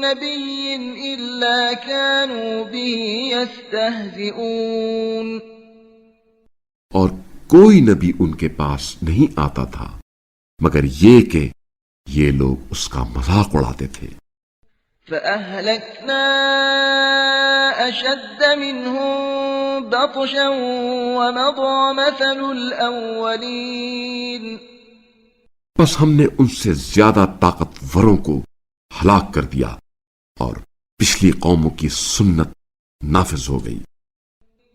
نَّبِيٍّ إِلَّا كَانُوا بِهِ يَسْتَهْزِئُونَ. اور کوئی نبی ان کے پاس نہیں آتا تھا مگر یہ کہ یہ لوگ اس کا مذاق اڑاتے تھے. فَأَهْلَكْنَا أَشَدَّ مِنْهُم بَطْشًا وَمَضَىٰ مَثَلُ الْأَوَّلِينَ. بس ہم نے ان سے زیادہ طاقتوروں کو ہلاک کر دیا اور پچھلی قوموں کی سنت نافذ ہو گئی.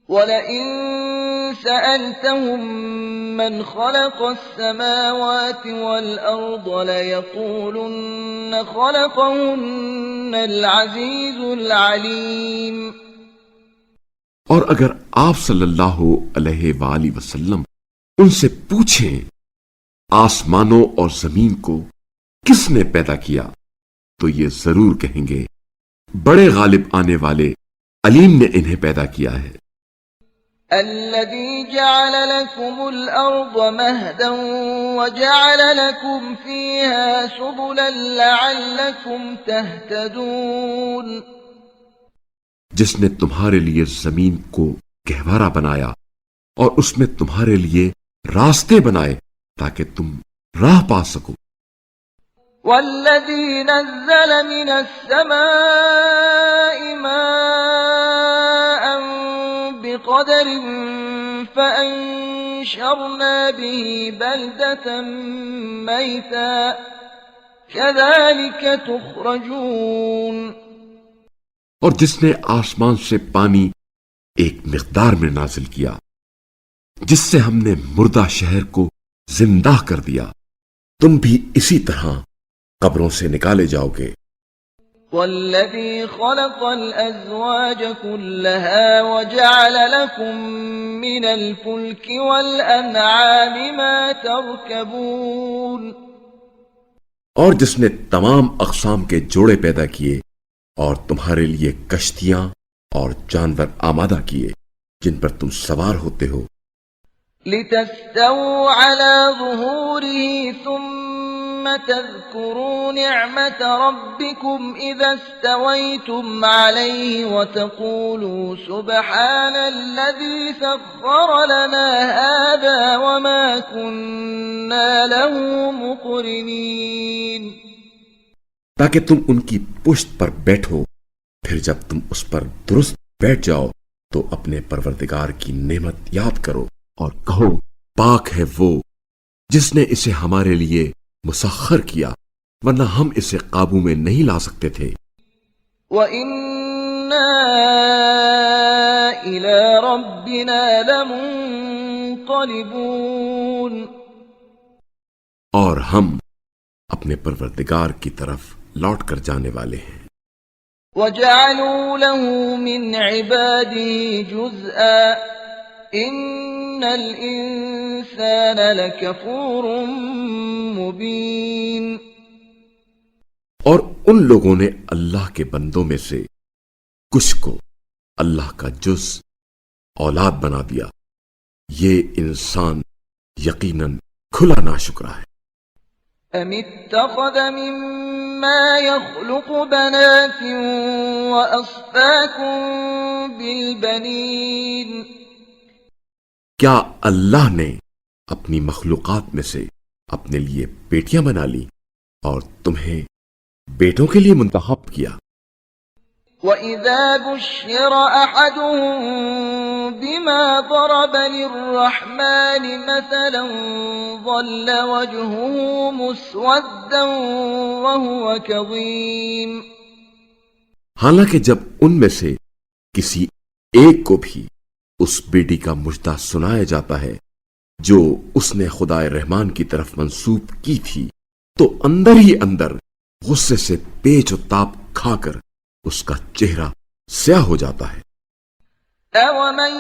وَلَئِن سَأَلْتَهُم مَّنْ خَلَقَ السَّمَاوَاتِ وَالْأَرْضَ لَيَقُولُنَّ خَلَقَهُنَّ الْعَزِيزُ الْعَلِيمُ. اور اگر آپ صلی اللہ علیہ وآلہ وسلم ان سے پوچھیں آسمانوں اور زمین کو کس نے پیدا کیا تو یہ ضرور کہیں گے بڑے غالب آنے والے علیم نے انہیں پیدا کیا ہے. الذي جعل لكم الأرض مهدا وجعل لكم فيها سبلا لعلكم تهتدون جس نے تمہارے لیے زمین کو گہوارا بنایا اور اس میں تمہارے لیے راستے بنائے تاکہ تم راہ پا سکو. والذي نزل من السماء ماء بقدر فأنشرنا به بلدة ميتا كذلك تخرجون اور جس نے آسمان سے پانی ایک مقدار میں نازل کیا جس سے ہم نے مردہ شہر کو زندہ کر دیا تم بھی اسی طرح قبروں سے نکالے جاؤ گے. والذي خلق الأزواج كلها وجعل لكم من الفلك والأنعام ما تركبون اور جس نے تمام اقسام کے جوڑے پیدا کیے اور تمہارے لیے کشتیاں اور جانور آمادہ کیے جن پر تم سوار ہوتے ہو. لتستووا على ظهوره ثم تذكروا نعمة ربكم إذا استويتم عليه وتقولوا سبحان الذي سخر لنا هذا وما كنا له مقرنين تاکہ تم ان کی پشت پر بیٹھو پھر جب تم اس پر درست بیٹھ جاؤ تو اپنے پروردگار کی نعمت یاد کرو اور کہو پاک ہے وہ جس نے اسے ہمارے لیے مسخر کیا ورنہ ہم اسے قابو میں نہیں لا سکتے تھے. وَإِنَّا إِلَى رَبِّنَا لَمُنقَلِبُونَ اور ہم اپنے پروردگار کی طرف لوٹ کر جانے والے ہیں. وَجَعَلُوا لَهُ مِنْ عِبَادِهِ جُزْءًا إِنَّ الْإِنسَانَ لَكَفُورٌ مُبِينٌ اور ان لوگوں نے اللہ کے بندوں میں سے کچھ کو اللہ کا جز اولاد بنا دیا. یہ انسان یقیناً کھلا ناشکرا ہے. أَمِ اتَّخَذَ مِمَّا يَخْلُقُ بَنَاتٍ وَأَصْفَاكُم بِالْبَنِينَ کیا اللہ نے اپنی مخلوقات میں سے اپنے لیے بیٹیاں بنا لی اور تمہیں بیٹوں کے لیے منتخب کیا. وَإِذَا بُشِّرَ أَحَدُهُم بِمَا ضَرَبَ لِلرَّحْمَنِ مَثَلًا ظَلَّ وَجْهُهُ مُسْوَدًّا وَهُوَ كَظِيمٌ حالانکہ جب ان میں سے کسی ایک کو بھی اس بیٹی کا مژدہ سنایا جاتا ہے جو اس نے خدائے رحمان کی طرف منسوب کی تھی تو اندر ہی اندر غصے سے پیچ و تاب کھا کر اس کا چہرہ سیاہ ہو جاتا ہے. أَوَمَن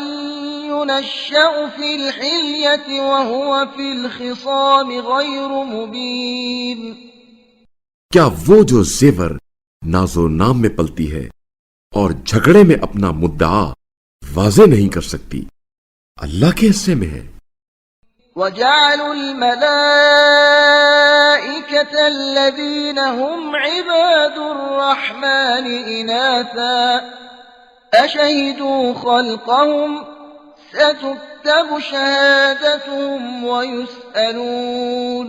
يُنَشَّأُ فِي الْحِلْيَةِ وَهُوَ فِي الْخِصَامِ غَيْرُ مُبِينٍ کیا وہ جو زیور ناز و نام میں پلتی ہے اور جھگڑے میں اپنا مدعا واضح نہیں کر سکتی اللہ کے حصے میں ہے. وَجَعَلُوا الْمَلَائِكَةَ الَّذِينَ هُمْ عِبَادُ الرَّحْمَنِ إِنَاثًا أَشَهِدُوا خَلْقَهُمْ سَتُكْتَبُ شَهَادَتُهُمْ وَيُسْأَلُونَ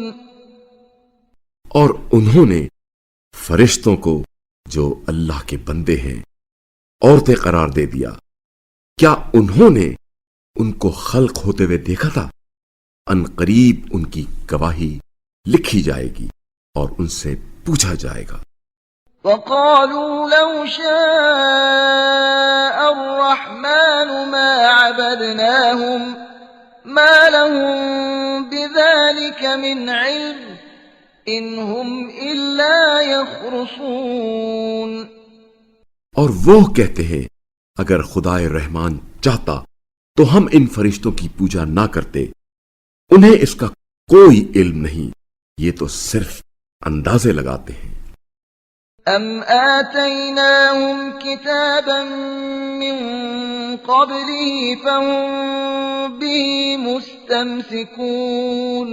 اور انہوں نے فرشتوں کو جو اللہ کے بندے ہیں عورتیں قرار دے دیا. کیا انہوں نے ان کو خلق ہوتے ہوئے دیکھا تھا؟ ان قریب ان کی گواہی لکھی جائے گی اور ان سے پوچھا جائے گا. وَقَالُوا لَوْ شَاءَ الرَّحْمَنُ مَا عَبَدْنَاهُمْ مَا لَهُم بِذَلِكَ مِنْ عِلْمٍ إِنْ هُمْ إِلَّا يَخْرُصُونَ اور وہ کہتے ہیں اگر خدائے رحمان چاہتا تو ہم ان فرشتوں کی پوجا نہ کرتے انہیں اس کا کوئی علم نہیں یہ تو صرف اندازے لگاتے ہیں. أَمْ آتَيْنَاهُمْ كِتَابًا مِّن قَبْلِهِ فَهُم بِهِ مُسْتَمْسِكُونَ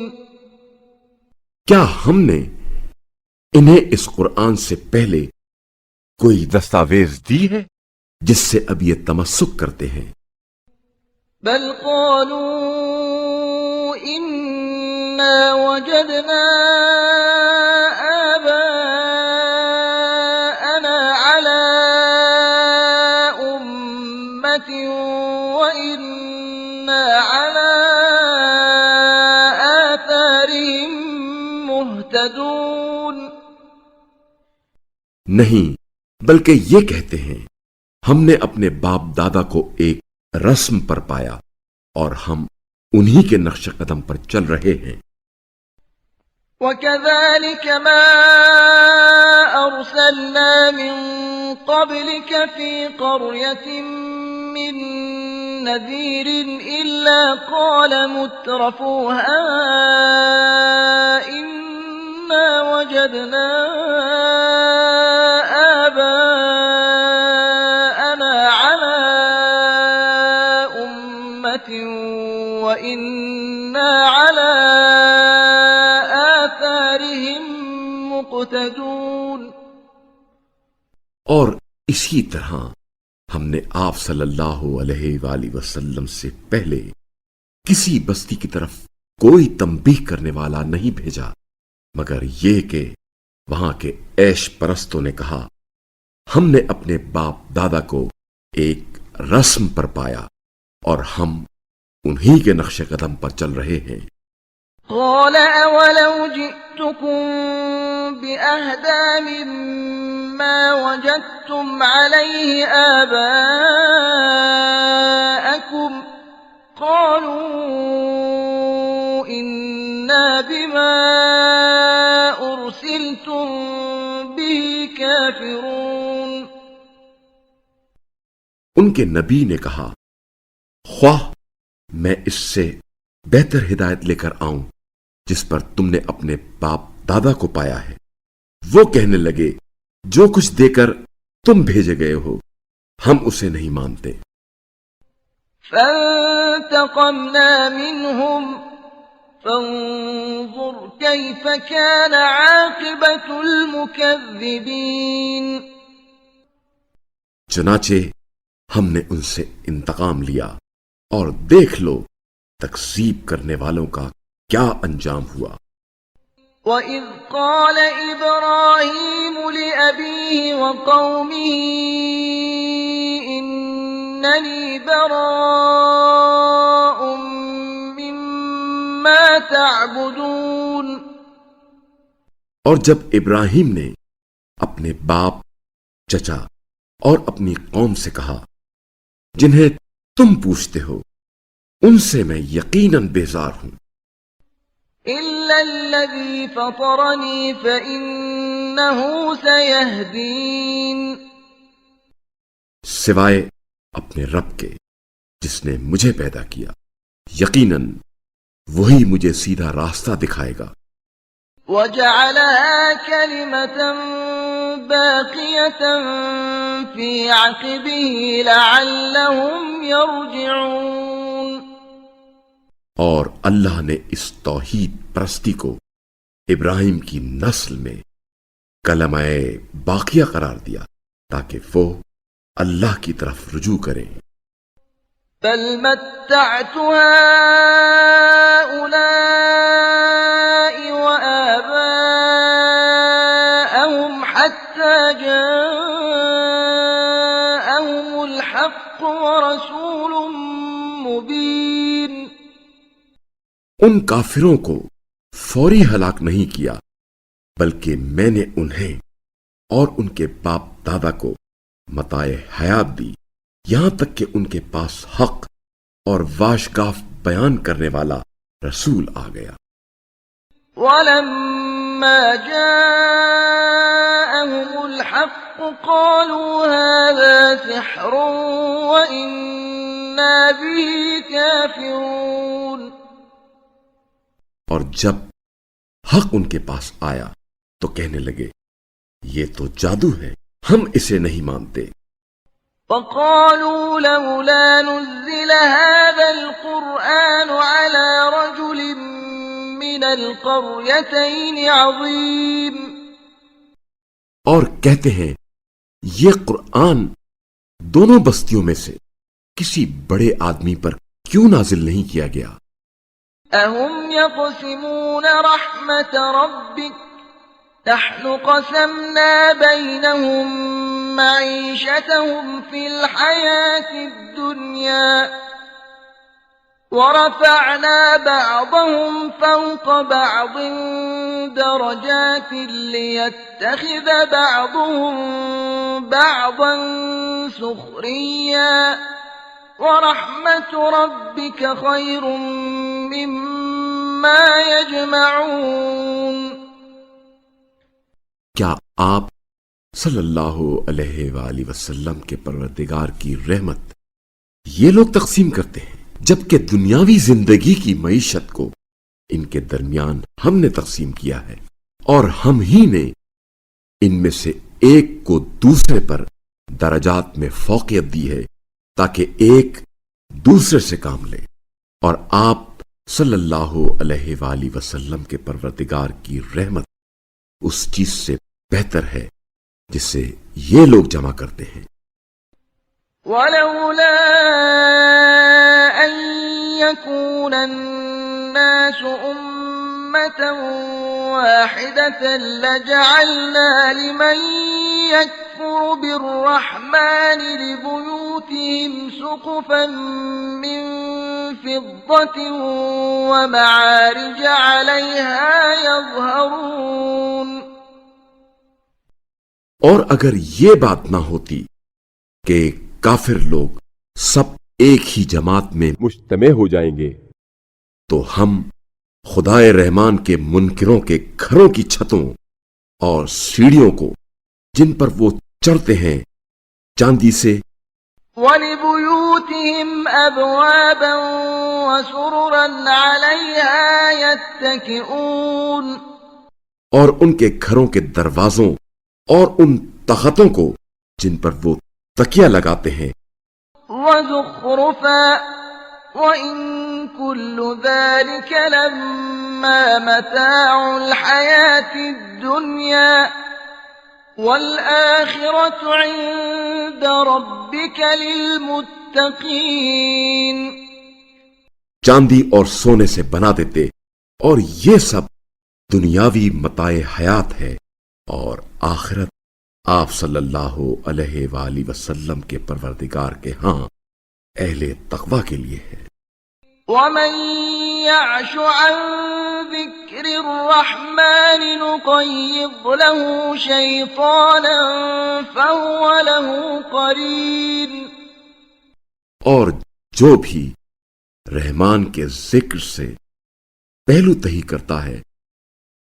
کیا ہم نے انہیں اس قرآن سے پہلے کوئی دستاویز دی ہے جس سے اب یہ تمسک کرتے ہیں؟ بل قالوا إنا وجدنا آباءنا على أمة وإنا على آثارهم مهتدون نہیں، بلکہ یہ کہتے ہیں ہم نے اپنے باپ دادا کو ایک رسم پر پایا اور ہم انہی کے نقش قدم پر چل رہے ہیں۔ وَكَذَلِكَ مَا أَرْسَلْنَا مِن قَبْلِكَ فِي قَرْيَةٍ مِّن نَّذِيرٍ إِلَّا قَالَ مُتْرَفُوهَا إِنَّا وَجَدْنَا آبَاءَنَا عَلَىٰ أُمَّةٍ وَإِنَّا عَلَىٰ آثَارِهِم مُقْتَدُونَ اور اسی طرح ہم نے آپ صلی اللہ علیہ وآلہ وسلم سے پہلے کسی بستی کی طرف کوئی تنبیہ کرنے والا نہیں بھیجا مگر یہ کہ وہاں کے عیش پرستوں نے کہا ہم نے اپنے باپ دادا کو ایک رسم پر پایا اور ہم انہی کے نقش قدم پر چل رہے ہیں۔ قال أولو جئتكم بأهدى مما وجدتم عليه آباءكم قالوا إنا بما أرسلتم به كافرون ان کے نبی نے کہا خواہ میں اس سے بہتر ہدایت لے کر آؤں جس پر تم نے اپنے باپ دادا کو پایا ہے۔ وہ کہنے لگے جو کچھ دے کر تم بھیجے گئے ہو ہم اسے نہیں مانتے۔ فانتقمنا منهم فانظر كيف كان عاقبة المكذبين چنانچہ ہم نے ان سے انتقام لیا اور دیکھ لو تکذیب کرنے والوں کا کیا انجام ہوا۔ وَإِذْ قَالَ إِبْرَاهِيمُ لِأَبِيهِ وَقَوْمِهِ إِنَّنِي بَرَاءٌ مِّمَّا تَعْبُدُونَ اور جب ابراہیم نے اپنے باپ، چچا اور اپنی قوم سے کہا جنہیں تم پوچھتے ہو ان سے میں یقیناً بیزار ہوں، إِلَّا الَّذِي فَطَرَنِي فَإِنَّهُ سَيَهْدِينِ سوائے اپنے رب کے جس نے مجھے پیدا کیا، یقیناً وہی مجھے سیدھا راستہ دکھائے گا۔ وَجَعَلَهَا كَلِمَةً بَاقِيَةً فِي عَقِبِهِ لَعَلَّهُمْ يَرْجِعُونَ اور اللہ نے اس توحید پرستی کو ابراہیم کی نسل میں کلمہ باقیہ قرار دیا تاکہ وہ اللہ کی طرف رجوع کریں۔ بل متعت هؤلاء وآباءهم حتى جاءهم الحق ورسول مبين ان کافروں کو فوری ہلاک نہیں کیا بلکہ میں نے انہیں اور ان کے باپ دادا کو متاع حیات دی یہاں تک کہ ان کے پاس حق اور واشگاف بیان کرنے والا رسول آ گیا۔ ولما جاءهم الحق قالوا هذا سحر وإنا به كافرون اور جب حق ان کے پاس آیا تو کہنے لگے یہ تو جادو ہے، ہم اسے نہیں مانتے۔ فقالوا لولا نزل هذا القرآن على رجل من القريتين عظيم اور کہتے ہیں یہ قرآن دونوں بستیوں میں سے کسی بڑے آدمی پر کیوں نازل نہیں کیا گیا؟ أهم يقسمون رحمة ربك نحن قسمنا بينهم معيشتهم في الحياة الدنيا ورفعنا بعضهم فوق بعض درجات ليتخذ بعضهم بعضا سخريا ورحمة ربك خير مما يجمعون۔ کیا آپ صلی اللہ علیہ وآلہ وسلم کے پروردگار کی رحمت یہ لوگ تقسیم کرتے ہیں، جبکہ دنیاوی زندگی کی معیشت کو ان کے درمیان ہم نے تقسیم کیا ہے، اور ہم ہی نے ان میں سے ایک کو دوسرے پر درجات میں فوقیت دی ہے تاکہ ایک دوسرے سے کام لے، اور آپ صلی اللہ علیہ وآلہ وسلم کے پروردگار کی رحمت اس چیز سے بہتر ہے جسے یہ لوگ جمع کرتے ہیں۔ ولولا أن يكون الناس أمة واحدة لجعلنا لمن يكفر بالرحمن لبيوتهم سقفا من فضة ومعارج عليها يظهرون۔ اور اگر یہ بات نہ ہوتی کہ کافر لوگ سب ایک ہی جماعت میں مجتمع ہو جائیں گے تو ہم خدائے رحمان کے منکروں کے گھروں کی چھتوں اور سیڑھیوں کو جن پر وہ چڑھتے ہیں چاندی سے، وَلِبُيُوتِهِمْ أَبْوَابًا وَسُرُرًا عَلَيْهَا يَتَّكِئُونَ، اور ان کے گھروں کے دروازوں اور ان تختوں کو جن پر وہ تکیہ لگاتے ہیں، وَزُخْرُفًا وَإِن كُلُّ ذَلِكَ لَمَّا مَتَاعُ الْحَيَاةِ الدُّنْيَا وَالْآخِرَةُ عِندَ رَبِّكَ لِلْمُتَّقِينَ۔ چاندی اور سونے سے بنا دیتے، اور یہ سب دنیاوی متاع حیات ہے، اور آخرت آپ صلی اللہ علیہ وآلہ وسلم کے پروردگار کے ہاں اہل تقوی کے لیے ہے۔ وَمَن يَعْشُ عَن ذِكْرِ الرَّحْمَنِ نُقَيِّضْ لَهُ شَيْطَانًا فَهُوَ لَهُ قَرِينٌ۔ اور جو بھی رحمان کے ذکر سے پہلو تہی کرتا ہے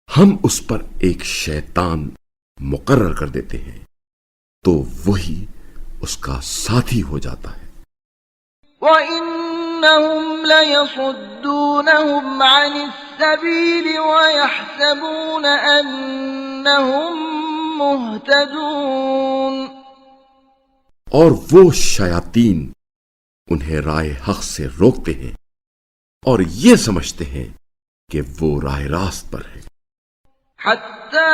ہم اس پر ایک شیطان مقرر کر دیتے ہیں تو وہی اس کا ساتھی ہو جاتا ہے۔ وَإِنَّهُمْ لَيَصُدُّونَهُمْ عَنِ السَّبِيلِ وَيَحْسَبُونَ أَنَّهُمْ مُهْتَدُونَ۔ اور وہ شیاطین انہیں راہ حق سے روکتے ہیں اور یہ سمجھتے ہیں کہ وہ راہ راست پر ہے، حَتَّى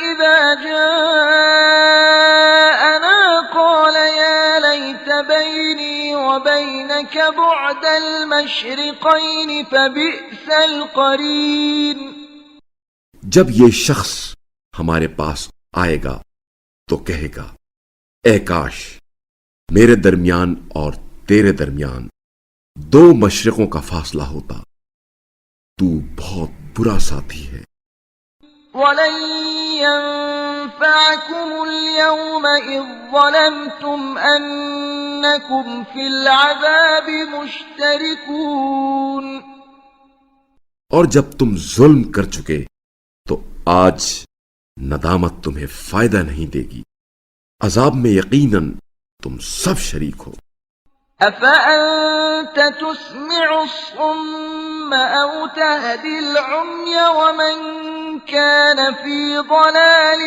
إِذَا جَاءَنَا قَالَ يَا لَيْتَ بَيْنِي وَبَيْنَكَ بُعْدَ الْمَشْرِقَيْنِ فَبِئْسَ الْقَرِينُ۔ جب یہ شخص ہمارے پاس آئے گا تو کہے گا اے کاش میرے درمیان اور تیرے درمیان 2 مشرقوں کا فاصلہ ہوتا، تو بہت برا ساتھی ہے۔ وَلَن يَنفَعَكُمُ الْيَوْمَ إِذ ظَّلَمْتُمْ أَنَّكُمْ فِي الْعَذَابِ مُشْتَرِكُونَ۔ اور جب تم ظلم کر چکے تو آج ندامت تمہیں فائدہ نہیں دے گی، عذاب میں یقیناً تم سب شریک ہو۔ أفأنت تسمع الصم أو تهدي العمي ومن كان في ضلال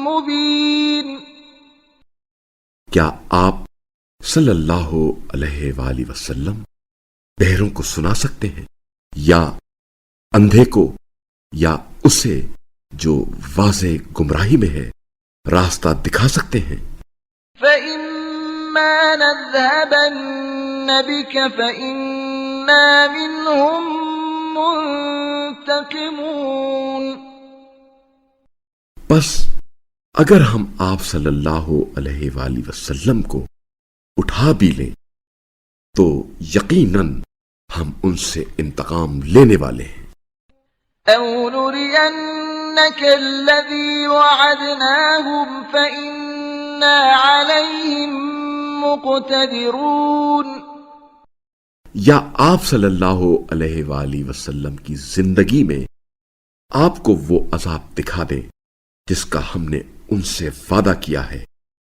مبين کیا آپ صلی اللہ علیہ وآلہ وسلم بہروں کو سنا سکتے ہیں یا اندھے کو یا اسے جو واضح گمراہی میں ہے راستہ دکھا سکتے ہیں؟ فَإِمَّا نَذْهَبَنَّ بِكَ فَإِنَّا مِنْهُمْ مُنْتَقِمُونَ بس اگر ہم آپ صلی اللہ علیہ وآلہ وسلم کو اٹھا بھی لیں تو یقیناً ہم ان سے انتقام لینے والے ہیں۔ أَوْ نُرِيَنَّكَ الَّذِي وَعَدْنَاهُمْ فَإِنَّا عَلَيْهِمْ مُقْتَدِرُونَ یا آپ صلی اللہ علیہ وآلہ وسلم کی زندگی میں آپ کو وہ عذاب دکھا دیں جس کا ہم نے ان سے وعدہ کیا ہے،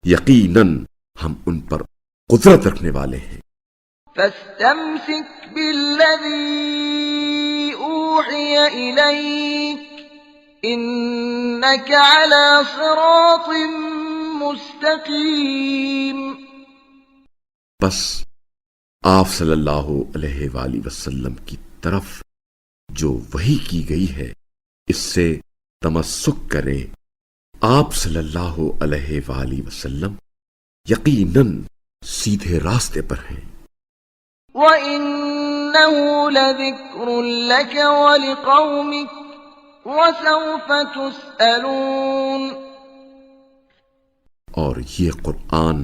یقیناً ہم ان پر قدرت رکھنے والے ہیں۔ فَاسْتَمْسِكْ بِالَّذِي أُوحِيَ إِلَيْكَ إِنَّكَ عَلَى صِرَاطٍ مُسْتَقِيمٍ بس آپ صلی اللہ علیہ وآلہ وسلم کی طرف جو وحی کی گئی ہے اس سے تمسک کریں۔ آپ صلی اللہ علیہ وآلہ وسلم یقیناً سیدھے راستے پر ہیں۔ وَإِنَّهُ لَذِكْرٌ لَكَ وَلِقَوْمِكَ وَسَوْفَ تُسْأَلُونَ اور یہ قرآن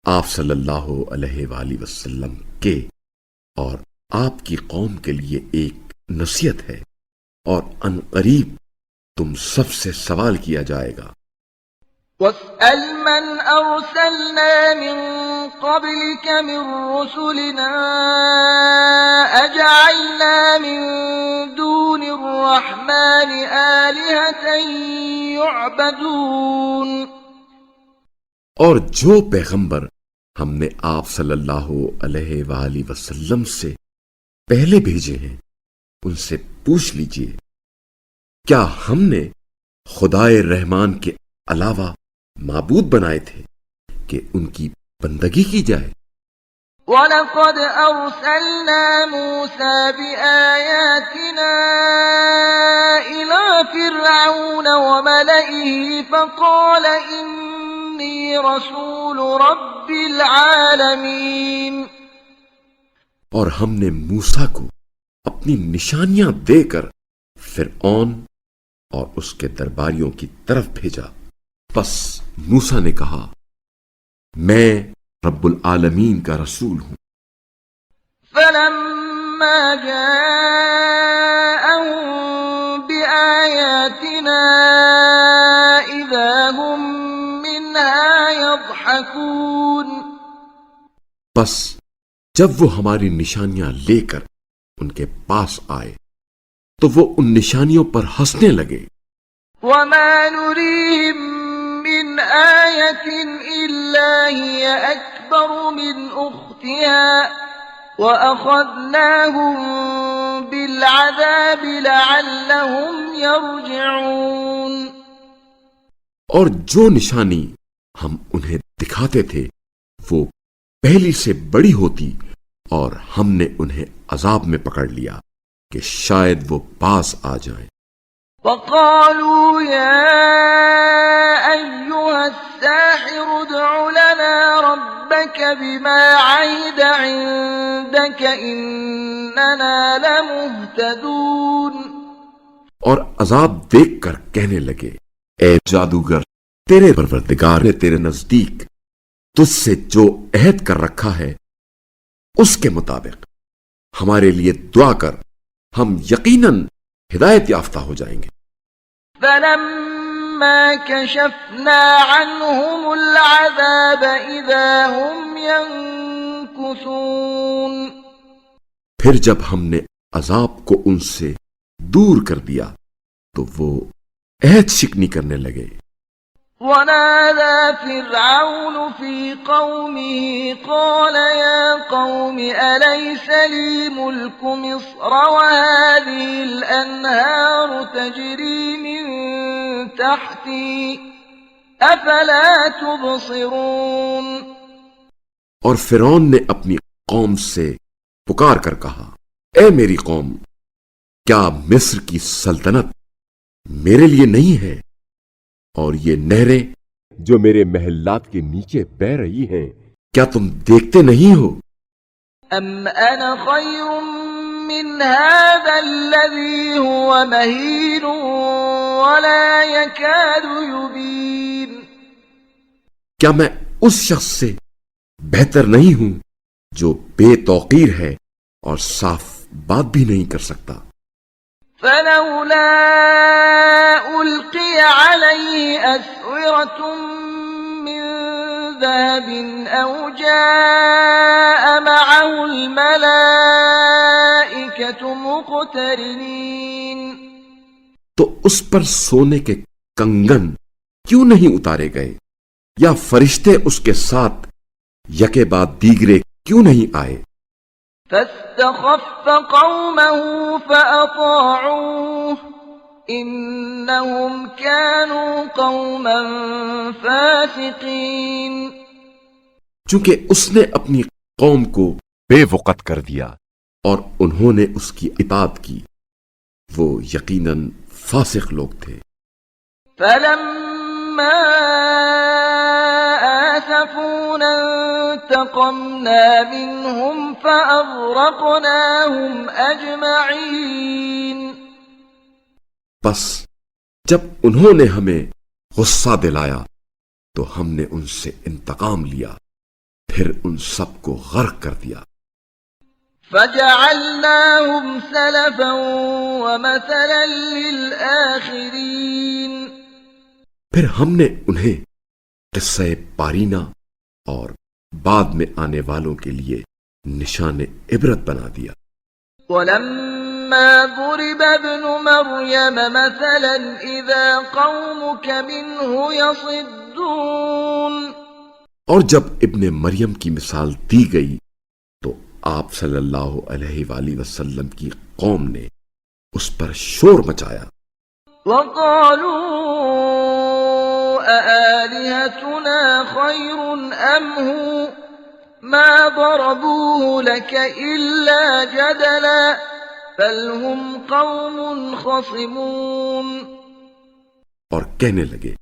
آپ صلی اللہ علیہ وآلہ وسلم کے اور آپ کی قوم کے لیے ایک نصیحت ہے، اور ان قریب تم سب سے سوال کیا جائے گا۔ وَاسْأَلْ مَنْ أَرْسَلْنَا مِن قَبْلِكَ مِن رُّسُلِنَا أَجَعَلْنَا مِن دُونِ الرَّحْمَٰنِ آلِهَةً يُعْبَدُونَ اور جو پیغمبر ہم نے آپ صلی اللہ علیہ وآلہ وسلم سے پہلے بھیجے ہیں ان سے پوچھ لیجئے، کیا ہم نے خدائے رحمان کے علاوہ معبود بنائے تھے کہ ان کی بندگی کی جائے؟ وَلَقَدْ أَرْسَلْنَا مُوسَىٰ بِآيَاتِنَا إِلَىٰ فِرْعَوْنَ وَمَلَئِهِ فَقَالَ إِنِّي رَسُولُ رَبِّ الْعَالَمِينَ اور ہم نے موسیٰ کو اپنی نشانیاں دے کر فرعون اور اس کے درباریوں کی طرف بھیجا۔ پس موسیٰ نے کہا، میں رب العالمین کا رسول ہوں۔ فَلَمَّا جَاءَهُم بِآيَاتِنَا إِذَا هُم مِّنْهَا يَضْحَكُونَ بس جب وہ ہماری نشانیاں لے کر ان کے پاس آئے تو وہ ان نشانیوں پر ہنسنے لگے۔ وَمَا نُرِيهِم مِّنْ آيَةٍ إِلَّا هِيَ أَكْبَرُ مِنْ أُخْتِهَا وَأَخَذْنَاهُم بِالْعَذَابِ لَعَلَّهُمْ يَرْجِعُونَ اور جو نشانی ہم انہیں دکھاتے تھے وہ پہلی سے بڑی ہوتی اور ہم نے انہیں عذاب میں پکڑ لیا کہ شاید وہ باز آ جائیں۔ وَقَالُوا يَا أَيُّهَا السَّاحِرُ ادْعُ لَنَا رَبَّكَ بِمَا عَهِدَ عِندَكَ إِنَّنَا لَمُهْتَدُونَ اور عذاب دیکھ کر کہنے لگے، اے جادوگر، تیرے پروردگار نے تیرے نزدیک تجھ سے جو عہد کر رکھا ہے اس کے مطابق ہمارے لیے دعا کر، ہم یقیناً ہدایت یافتہ ہو جائیں گے۔ فَلَمَّا كَشَفْنَا عَنْهُمُ الْعَذَابَ إِذَا هُمْ يَنكُثُونَ پھر جب ہم نے عذاب کو ان سے دور کر دیا تو وہ عہد شکنی کرنے لگے۔ ونادى فرعون في قومه قال يا قوم أليس لي ملك مصر وهذه الأنهار تجري من تحتي أفلا تبصرون. اور فرعون نے اپنی قوم سے پکار کر کہا، اے میری قوم، کیا مصر کی سلطنت میرے لیے نہیں ہے، اور یہ نہریں جو میرے محلات کے نیچے بہہ رہی ہیں کیا تم دیکھتے نہیں ہو؟ أم أنا خير من هذا الذي هو مهين ولا يكاد يبين. کیا میں اس شخص سے بہتر نہیں ہوں جو بے توقیر ہے اور صاف بات بھی نہیں کر سکتا؟ فلولا ألقي عليه أسورة من ذهب أو جاء معه الملائكة مقترنين. تو اس پر سونے کے کنگن کیوں نہیں اتارے گئے، یا فرشتے اس کے ساتھ یکے بعد دیگرے کیوں نہیں آئے؟ فاستخف قومه فأطاعوه إنهم كانوا قوما فاسقين. چونکہ اس نے اپنی قوم کو بے وقت کر دیا اور انہوں نے اس کی اطاعت کی، وہ یقیناً فاسق لوگ تھے. فلما آسفونا انتقمنا منهم فأغرقناهم أجمعين. بس جب انہوں نے ہمیں غصہ دلایا تو ہم نے ان سے انتقام لیا، پھر ان سب کو غرق کر دیا. فجعلناهم سلفا ومثلا للآخرين. پھر ہم نے انہیں قصہ پارینہ اور بعد میں آنے والوں کے لیے نشان عبرت بنا دیا. ولما ضرب ابن مريم مثلا إذا قومك منه يصدون. اور جب ابن مریم کی مثال دی گئی تو آپ صلی اللہ علیہ وآلہ وسلم کی قوم نے اس پر شور مچایا. وقالوا أآلهتنا خير أم هو ما ضربوه لك إلا جدلا بل هم قوم خصمون. اور کہنے لگے،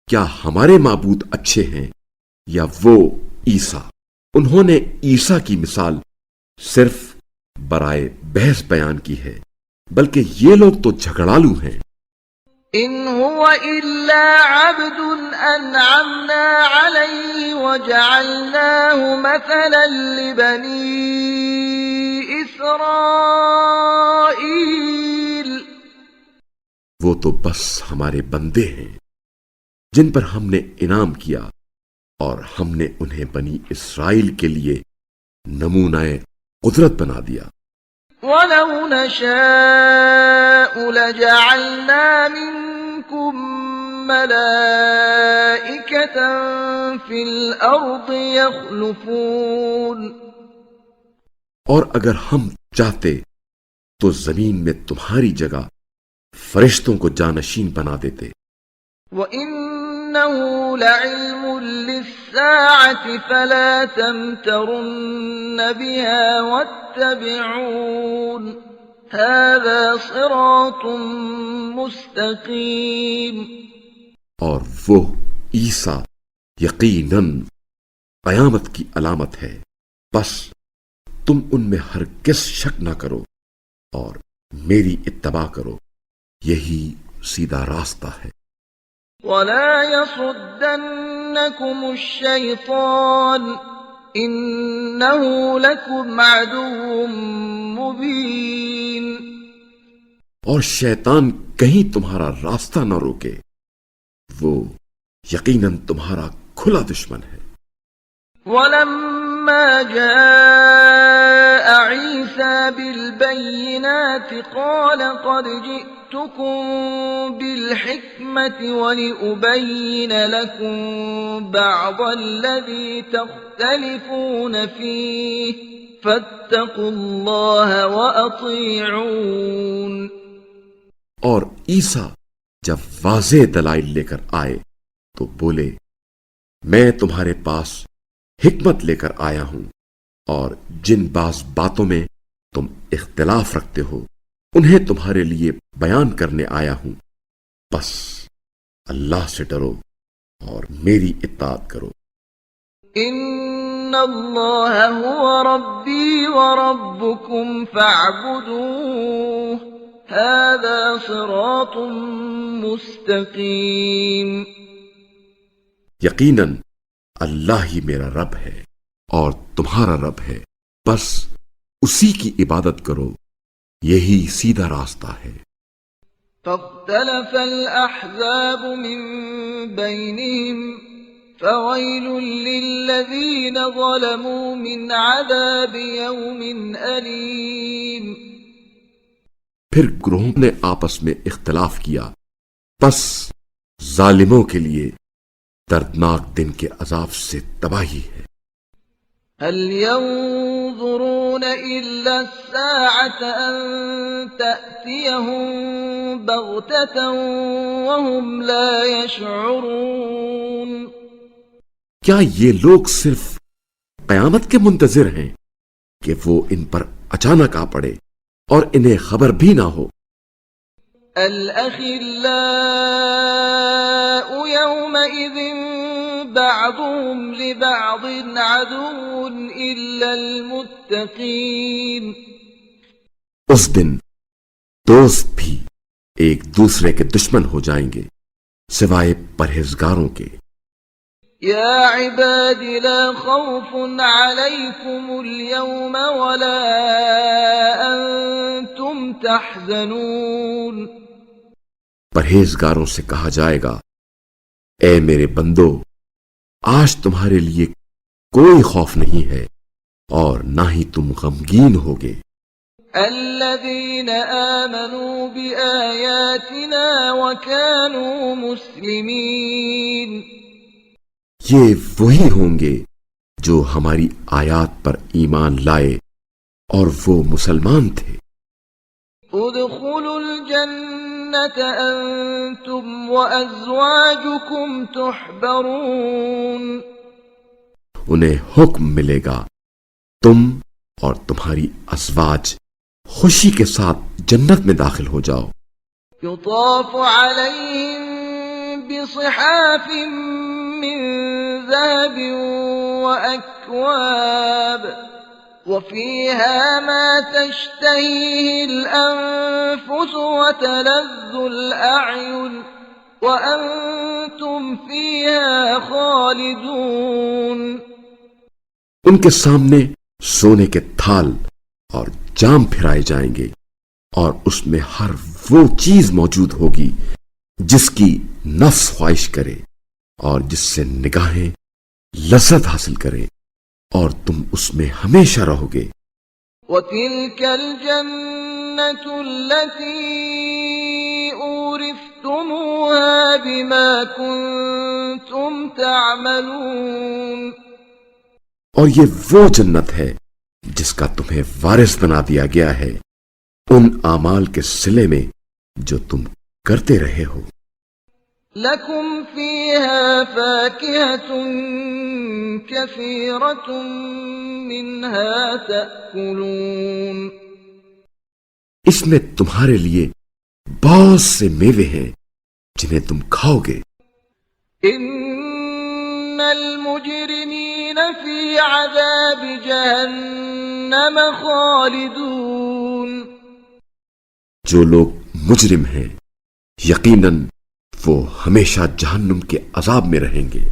کیا ہمارے معبود اچھے ہیں یا وہ عیسیٰ؟ انہوں نے عیسیٰ کی مثال صرف برائے بحث بیان کی ہے، بلکہ یہ لوگ تو جھگڑالو ہیں. إن هو إلا عبد أنعمنا عليه وجعلناه مثلا لبني إسرائيل. وہ تو بس ہمارے بندے ہیں جن پر ہم نے انعام کیا، اور ہم نے انہیں بنی اسرائیل کے لیے نمونہ قدرت بنا دیا. ولو نشاء لجعلنا منكم ملائكة في الأرض يخلفون. اور اگر ہم چاہتے تو زمین میں تمہاری جگہ فرشتوں کو جانشین بنا دیتے. وَإِنَّهُ لَعِلْمٌ لِلسَّاعَةِ فَلَا تَمْتَرُنَّ بِهَا وَاتَّبِعُونِ هَذَا صِرَاطٌ مُسْتَقِيمٌ. اور وہ عیسیٰ یقیناً قیامت کی علامت ہے، بس تم ان میں ہرگز شک نہ کرو اور میری اتباع کرو، یہی سیدھا راستہ ہے. وَلَا يَصُدَّنَّكُمُ الشَّيْطَانُ إِنَّهُ لَكُمْ عَدُوٌّ مُبِينٌ. اور شیطان کہیں تمہارا راستہ نہ روکے، وہ یقیناً تمہارا کھلا دشمن ہے. وَلَمَّا جَاءَ عِيسَى بِالْبَيِّنَاتِ قَالَ قَدْ جِئْتُكُم جئتكم بالحكمة ولأبين لكم بعض الذي تختلفون فيه فاتقوا الله وأطيعون. اور عیسیٰ جب واضح دلائل لے کر آئے تو بولے میں تمہارے پاس حکمت لے کر آیا ہوں اور جن بعض باتوں میں تم اختلاف رکھتے ہو انہیں تمہارے لیے بیان کرنے آیا ہوں، بس اللہ سے ڈرو اور میری اطاعت کرو. ان اللہ هو ربی وربکم فاعبدوه هذا صراط مستقیم. یقیناً اللہ ہی میرا رب ہے اور تمہارا رب ہے، بس اسی کی عبادت کرو، یہی سیدھا راستہ ہے. فاختلف الأحزاب من بينهم فويل للذين ظلموا من عذاب يوم أليم. پھر گروہوں نے آپس میں اختلاف کیا، پس ظالموں کے لیے دردناک دن کے عذاب سے تباہی ہے. هل ينظرون إلا الساعة أن تأتيهم بغتة وهم لا يشعرون. کیا یہ لوگ صرف قیامت کے منتظر ہیں کہ وہ ان پر اچانک آ پڑے اور انہیں خبر بھی نہ ہو؟ الأخلاء يومئذ بعضهم لبعض عدو إلا المتقين. اس دن دوست بھی ایک دوسرے کے دشمن ہو جائیں گے سوائے پرہیزگاروں کے. يا عباد لا خوف عليكم اليوم ولا أنتم تحزنون. پرہیزگاروں سے کہا جائے گا اے میرے بندو، آج تمہارے لیے کوئی خوف نہیں ہے اور نہ ہی تم غمگین ہوگے. الذين آمنوا بآياتنا وكانوا مسلمين. یہ وہی ہوں گے جو ہماری آیات پر ایمان لائے اور وہ مسلمان تھے. ادخلوا الجنة أنتم وأزواجكم تحبرون. انہیں حکم ملے گا تم اور تمہاری ازواج خوشی کے ساتھ جنت میں داخل ہو جاؤ. يطاف عليهم بصحاف من ذهب وأكواب وفيها ما تشتهيه الأنفس وتلذ الأعين وأنتم فيها خالدون. ان کے سامنے سونے کے تھال اور جام پھرائے جائیں گے اور اس میں ہر وہ چیز موجود ہوگی جس کی نفس خواہش کرے اور جس سے نگاہیں لذت حاصل کریں، اور تم اس میں ہمیشہ رہو گے. وَتِلْكَ الْجَنَّةُ الَّتِي أُورِثْتُمُوهَا بِمَا كُنتُمْ تَعْمَلُونَ. اور یہ وہ جنت ہے جس کا تمہیں وارث بنا دیا گیا ہے ان اعمال کے صلے میں جو تم کرتے رہے ہو. لَكُمْ فِيهَا فَاكِهَةٌ كَثِيرَةٌ مِّنْهَا تَأْكُلُونَ. اس میں تمہارے لیے بہت سے میوے ہیں جنہیں تم کھاؤ گے. إِنَّ الْمُجْرِمِينَ فِي عَذَابِ جَهَنَّمَ خَالِدُونَ. جو لوگ مجرم ہیں یقیناً وہ ہمیشہ جہنم کے عذاب میں رہیں گے.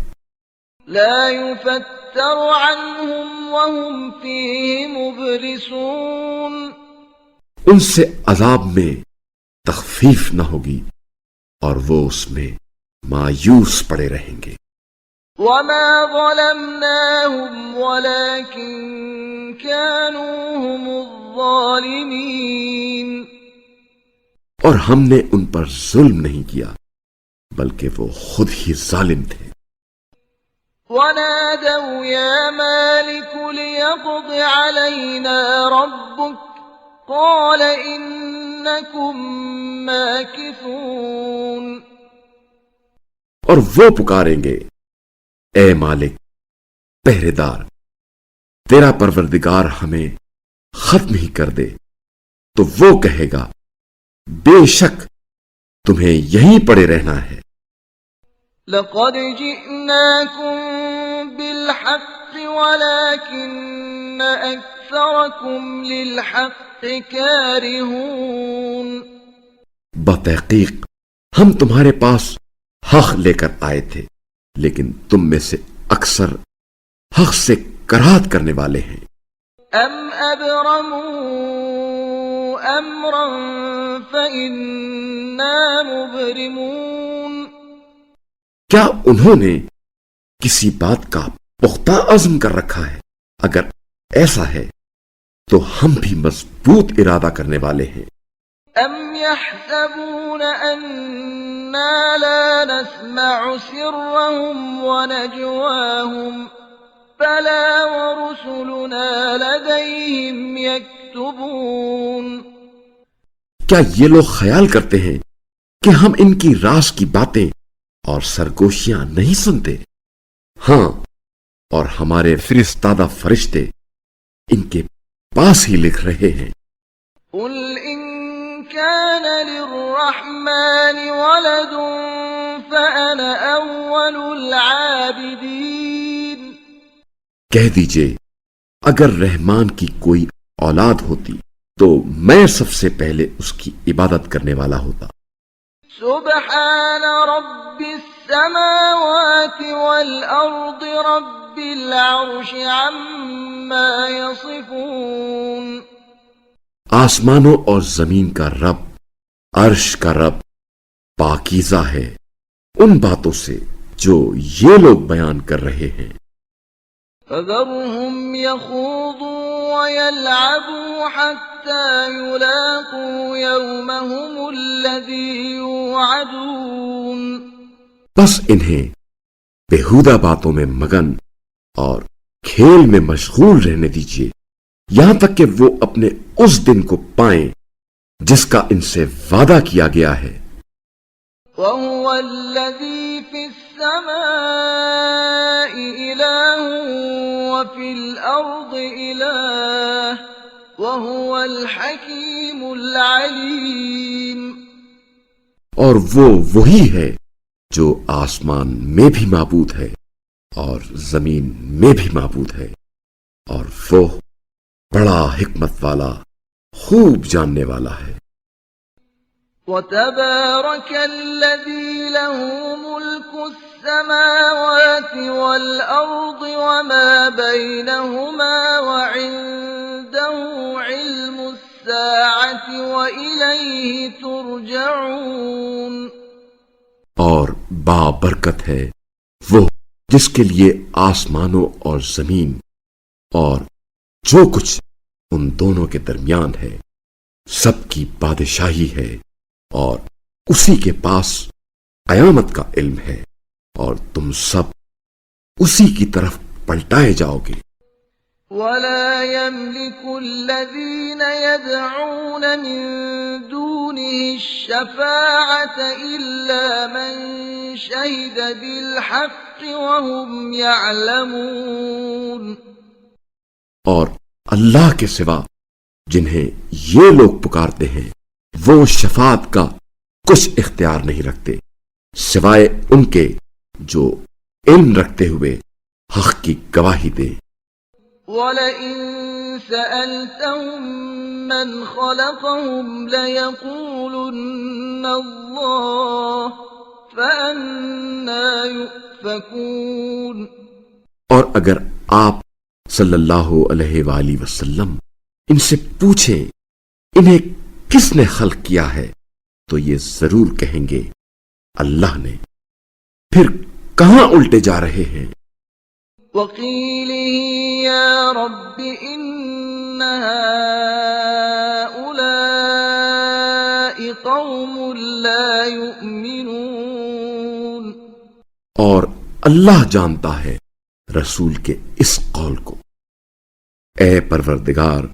لا يفتر عنهم وهم فيه مبلسون. ان سے عذاب میں تخفیف نہ ہوگی اور وہ اس میں مایوس پڑے رہیں گے. وما ظلمناهم ولكن كانوا هم الظالمين. اور ہم نے ان پر ظلم نہیں کیا بلکہ وہ خود ہی ظالم تھے۔ ونادوا يا مالك ليقض علينا ربك قال إنكم ماكثون۔ اور وہ پکاریں گے، اے مالک، پہرے دار، تیرا پروردگار ہمیں ختم ہی کر دے، تو وہ کہے گا، بے شک تمہیں یہیں پڑے رہنا ہے۔ لقد جئناكم بالحق ولكن أكثركم للحق كارهون۔ بتحقیق ہم تمہارے پاس حق لے کر آئے تھے، لیکن تم میں سے اکثر حق سے کراہت کرنے والے ہیں۔ أم أبرموا أمرا فإنا مبرمون۔ کیا انہوں نے کسی بات کا پختہ عزم کر رکھا ہے؟ اگر ایسا ہے تو ہم بھی مضبوط ارادہ کرنے والے ہیں۔ أم يحسبون أنا لا نسمع سرهم ونجواهم بلى ورسلنا لديهم يكتبون۔ کیا یہ لوگ خیال کرتے ہیں کہ ہم ان کی راز کی باتیں اور سرگوشیاں نہیں سنتے؟ ہاں، اور ہمارے فرستادہ فرشتے ان کے پاس ہی لکھ رہے ہیں۔ قل إن كان للرحمن ولد فأنا أول العابدين۔ کہہ دیجئے، اگر رحمان کی کوئی اولاد ہوتی تو میں سب سے پہلے اس کی عبادت کرنے والا ہوتا۔ سبحان رب السماوات والأرض رب العرش عما يصفون۔ آسمانوں اور زمین کا رب، عرش کا رب، پاکیزہ ہے ان باتوں سے جو یہ لوگ بیان کر رہے ہیں۔ فذرهم يخوضوا ويلعبوا حتى يلاقوا يومهم الذي يوعدون۔ بس انہیں بیہودہ باتوں میں مگن اور کھیل میں مشغول رہنے دیجیے یہاں تک کہ وہ اپنے اس دن کو پائیں جس کا ان سے وعدہ کیا گیا ہے۔ وهو الذي في السماء إله وفي الأرض إله وهو الحكيم العليم۔ اور وہ وہی ہے جو آسمان میں بھی معبود ہے اور زمین میں بھی معبود ہے، اور وہ بڑا حکمت والا، خوب جاننے والا ہے۔ وتبارك الذي له ملك السماوات والأرض وما بينهما وعنده علم الساعة وإليه ترجعون۔ اور بابرکت ہے وہ جس کے لیے آسمانوں اور زمین اور جو کچھ ان دونوں کے درمیان ہے سب کی بادشاہی ہے، اور اسی کے پاس قیامت کا علم ہے، اور تم سب اسی کی طرف پلٹائے جاؤ گے۔ ولا يملك الذين يدعون من دونه الشفاعة إلا من شهد بالحق وهم يعلمون۔ اور اللہ کے سوا جنہیں یہ لوگ پکارتے ہیں وہ شفاعت کا کچھ اختیار نہیں رکھتے سوائے ان کے جو علم رکھتے ہوئے حق کی گواہی دیں۔ وَلَئِن سَأَلْتَهُم مَّنْ خَلَقَهُمْ لَيَقُولُنَّ اللَّهُ فَأَنَّىٰ يُؤْفَكُونَ۔ اور اگر آپ صلی اللہ علیہ وآلہ وسلم ان سے پوچھیں انہیں کس نے خلق کیا ہے تو یہ ضرور کہیں گے اللہ نے، پھر کہاں الٹے جا رہے ہیں۔ وَقِيلِهِ يَا رَبِّ إِنَّ هَٰؤُلَاءِ قَوْمٌ اللہ جانتا ہے رسول کے اس قول کو، اے پروردگار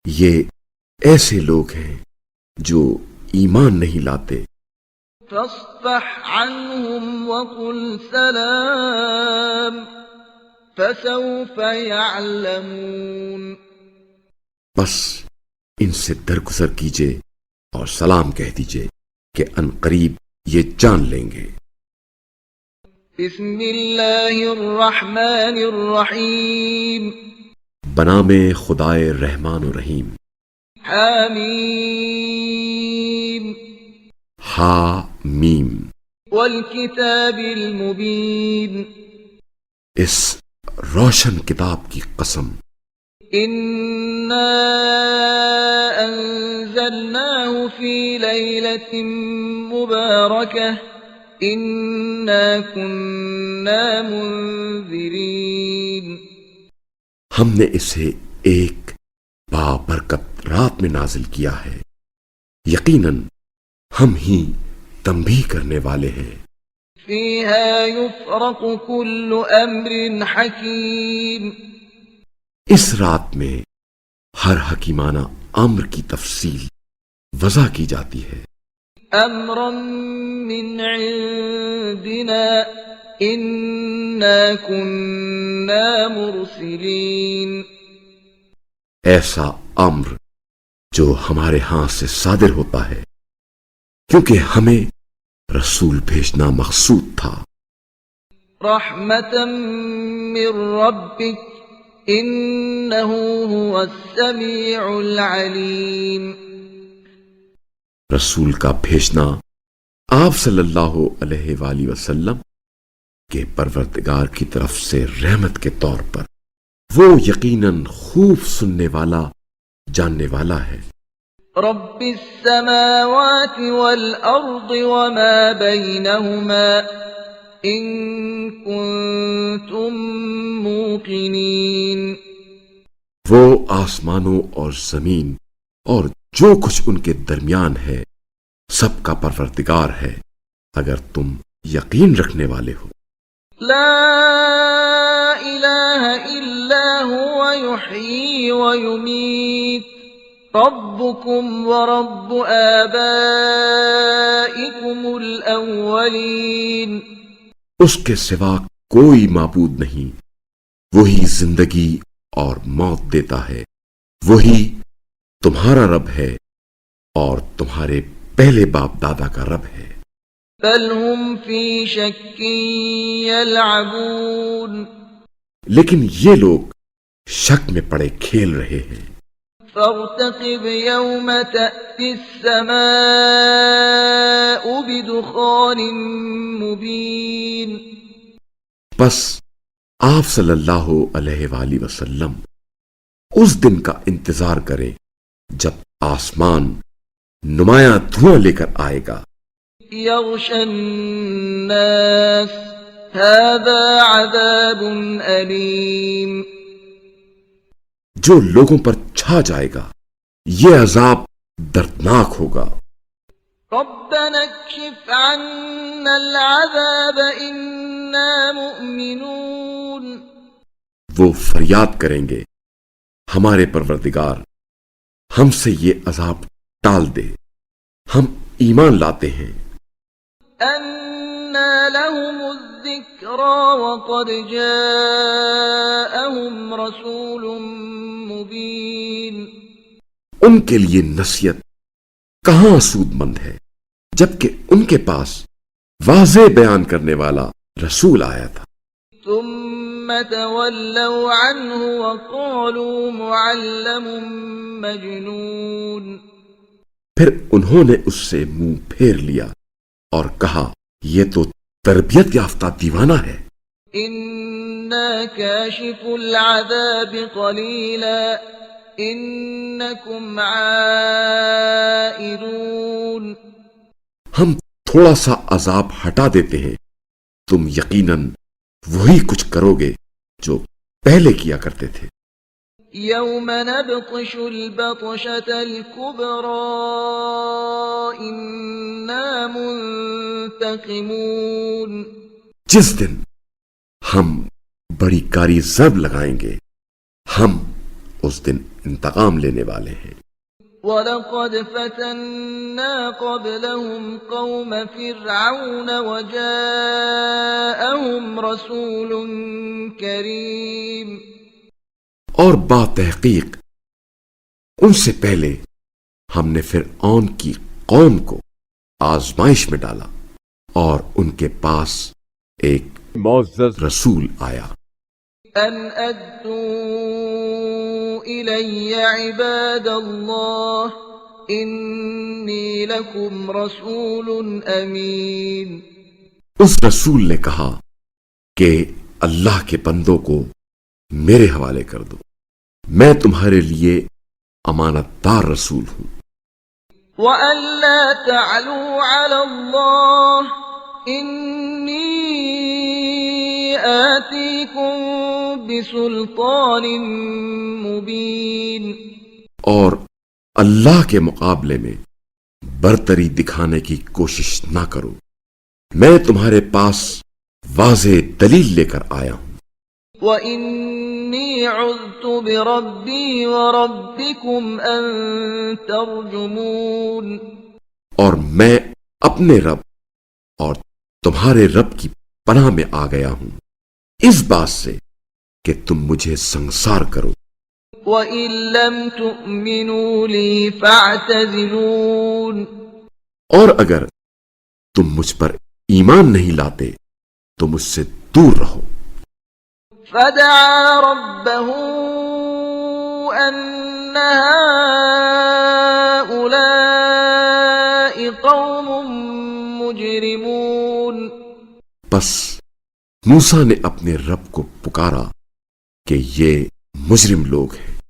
یہ ایسے لوگ ہیں جو ایمان نہیں لاتے، فاصفح عنهم وقل سلام فسوف يعلمون۔ بس ان سے درگزر کیجئے اور سلام کہہ دیجئے کہ ان قریب یہ جان لیں گے۔ بسم اللہ الرحمن الرحیم۔ بنام خدائے رحمان و رحیم۔ حامیم ہا میم۔ والکتاب المبین۔ اس روشن کتاب کی قسم۔ انا انزلناه في ليلة مباركة انا كنا منذرين۔ ہم نے اسے ایک بابرکت رات میں نازل کیا ہے، یقیناً ہم ہی تنبیہ کرنے والے ہیں۔ فيها يفرق كل امر حكيم۔ اس رات میں ہر حکیمانہ امر کی تفصیل وضع کی جاتی ہے۔ امرا من عندنا انا كنا مرسلين۔ ایسا امر جو ہمارے ہاں سے صادر ہوتا ہے، کیونکہ ہمیں رسول بھیجنا مقصود تھا۔ رحمة من ربك انه هو السميع العليم۔ رسول کا بھیجنا آپ صلی اللہ علیہ وآلہ وسلم کے پروردگار کی طرف سے رحمت کے طور پر، وہ یقیناً خوب سننے والا جاننے والا ہے۔ رب السماوات والأرض وما بينهما إن كنتم موقنين۔ وہ آسمانوں اور زمین اور جو کچھ ان کے درمیان ہے سب کا پروردگار ہے، اگر تم یقین رکھنے والے ہو۔ لا إله إلا هو يحيي ويميت ربكم ورب آبائكم الأولين۔ اس کے سوا کوئی معبود نہیں، وہی زندگی اور موت دیتا ہے، وہی تمہارا رب ہے اور تمہارے پہلے باپ دادا کا رب ہے۔ بل هم في شك يلعبون۔ لیکن یہ لوگ شک میں پڑے کھیل رہے ہیں۔ فارتقب يوم تأتي السماء بدخان مبين۔ بس آپ صلی اللہ علیہ وآلہ وسلم اس دن کا انتظار کریں جب آسمان نمایاں دھواں لے کر آئے گا۔ يغشى الناس هذا عذاب أليم۔ جو لوگوں پر چھا جائے گا یہ عذاب دردناک ہوگا۔ ربنا اكشف عنا العذاب إنا مؤمنون۔ وہ فریاد کریں گے، ہمارے پروردگار ہم سے یہ عذاب ٹال دے، ہم ایمان لاتے ہیں۔ أنى لهم الذكرى وقد جاءهم رسول مبين۔ ان کے لیے نصیحت کہاں سود مند ہے جبکہ ان کے پاس واضح بیان کرنے والا رسول آیا تھا۔ ثم تولوا عنه وقالوا معلم مجنون۔ پھر انہوں نے اس سے منہ پھیر لیا اور کہا یہ تو تربیت یافتہ دیوانہ ہے۔ إنا كاشف العذاب قليلا إنكم عائدون۔ ہم تھوڑا سا عذاب ہٹا دیتے ہیں، تم یقیناً وہی کچھ کرو گے جو پہلے کیا کرتے تھے۔ يوم نبطش البطشة الكبرى إنا منتقمون۔ جس دن ہم بڑی کاری ضرب لگائیں گے، ہم اس دن انتقام لینے والے ہیں۔ وَلَقَدْ فَتَنَّا قَبْلَهُمْ قَوْمَ فِرْعَوْنَ وَجَاءَهُمْ رَسُولٌ كَرِيمٌ۔ اور باتحقیق ان سے پہلے ہم نے فرعون کی قوم کو آزمائش میں ڈالا اور ان کے پاس ایک معزز رسول آیا۔ أَنْ أَدُّوا إِلَيَّ عِبَادَ اللَّهِ إِنِّي لَكُمْ رَسُولٌ أَمِينٌ۔ اس رسول نے کہا کہ اللہ کے بندوں کو میرے حوالے کر دو، میں تمہارے لیے امانت دار رسول ہوں۔ وَأَن لَّا تَعْلُوا عَلَى اللَّهِ إِنِّي آتِيكُم بِسُلْطَانٍ مُّبِينٍ۔ اور اللہ کے مقابلے میں برتری دکھانے کی کوشش نہ کرو، میں تمہارے پاس واضح دلیل لے کر آیا ہوں۔ وَإِنِّي عُذْتُ بِرَبِّي وَرَبِّكُمْ أَن تَرْجُمُونِ۔ اور میں اپنے رب اور تمہارے رب کی پناہ میں آ گیا ہوں اس بات سے کہ تم مجھے سنسار کرو۔ وَإِن لَّمْ تُؤْمِنُوا لِي فَاعْتَزِلُونِ۔ اور اگر تم مجھ پر ایمان نہیں لاتے تو مجھ سے دور رہو۔ فَدَعَا رَبَّهُ أَنَّ هَٰؤُلَاءِ قَوْمٌ مُّجْرِمُونَ۔ بس موسیٰ نے اپنے رب کو پکارا کہ یہ مجرم لوگ ہیں۔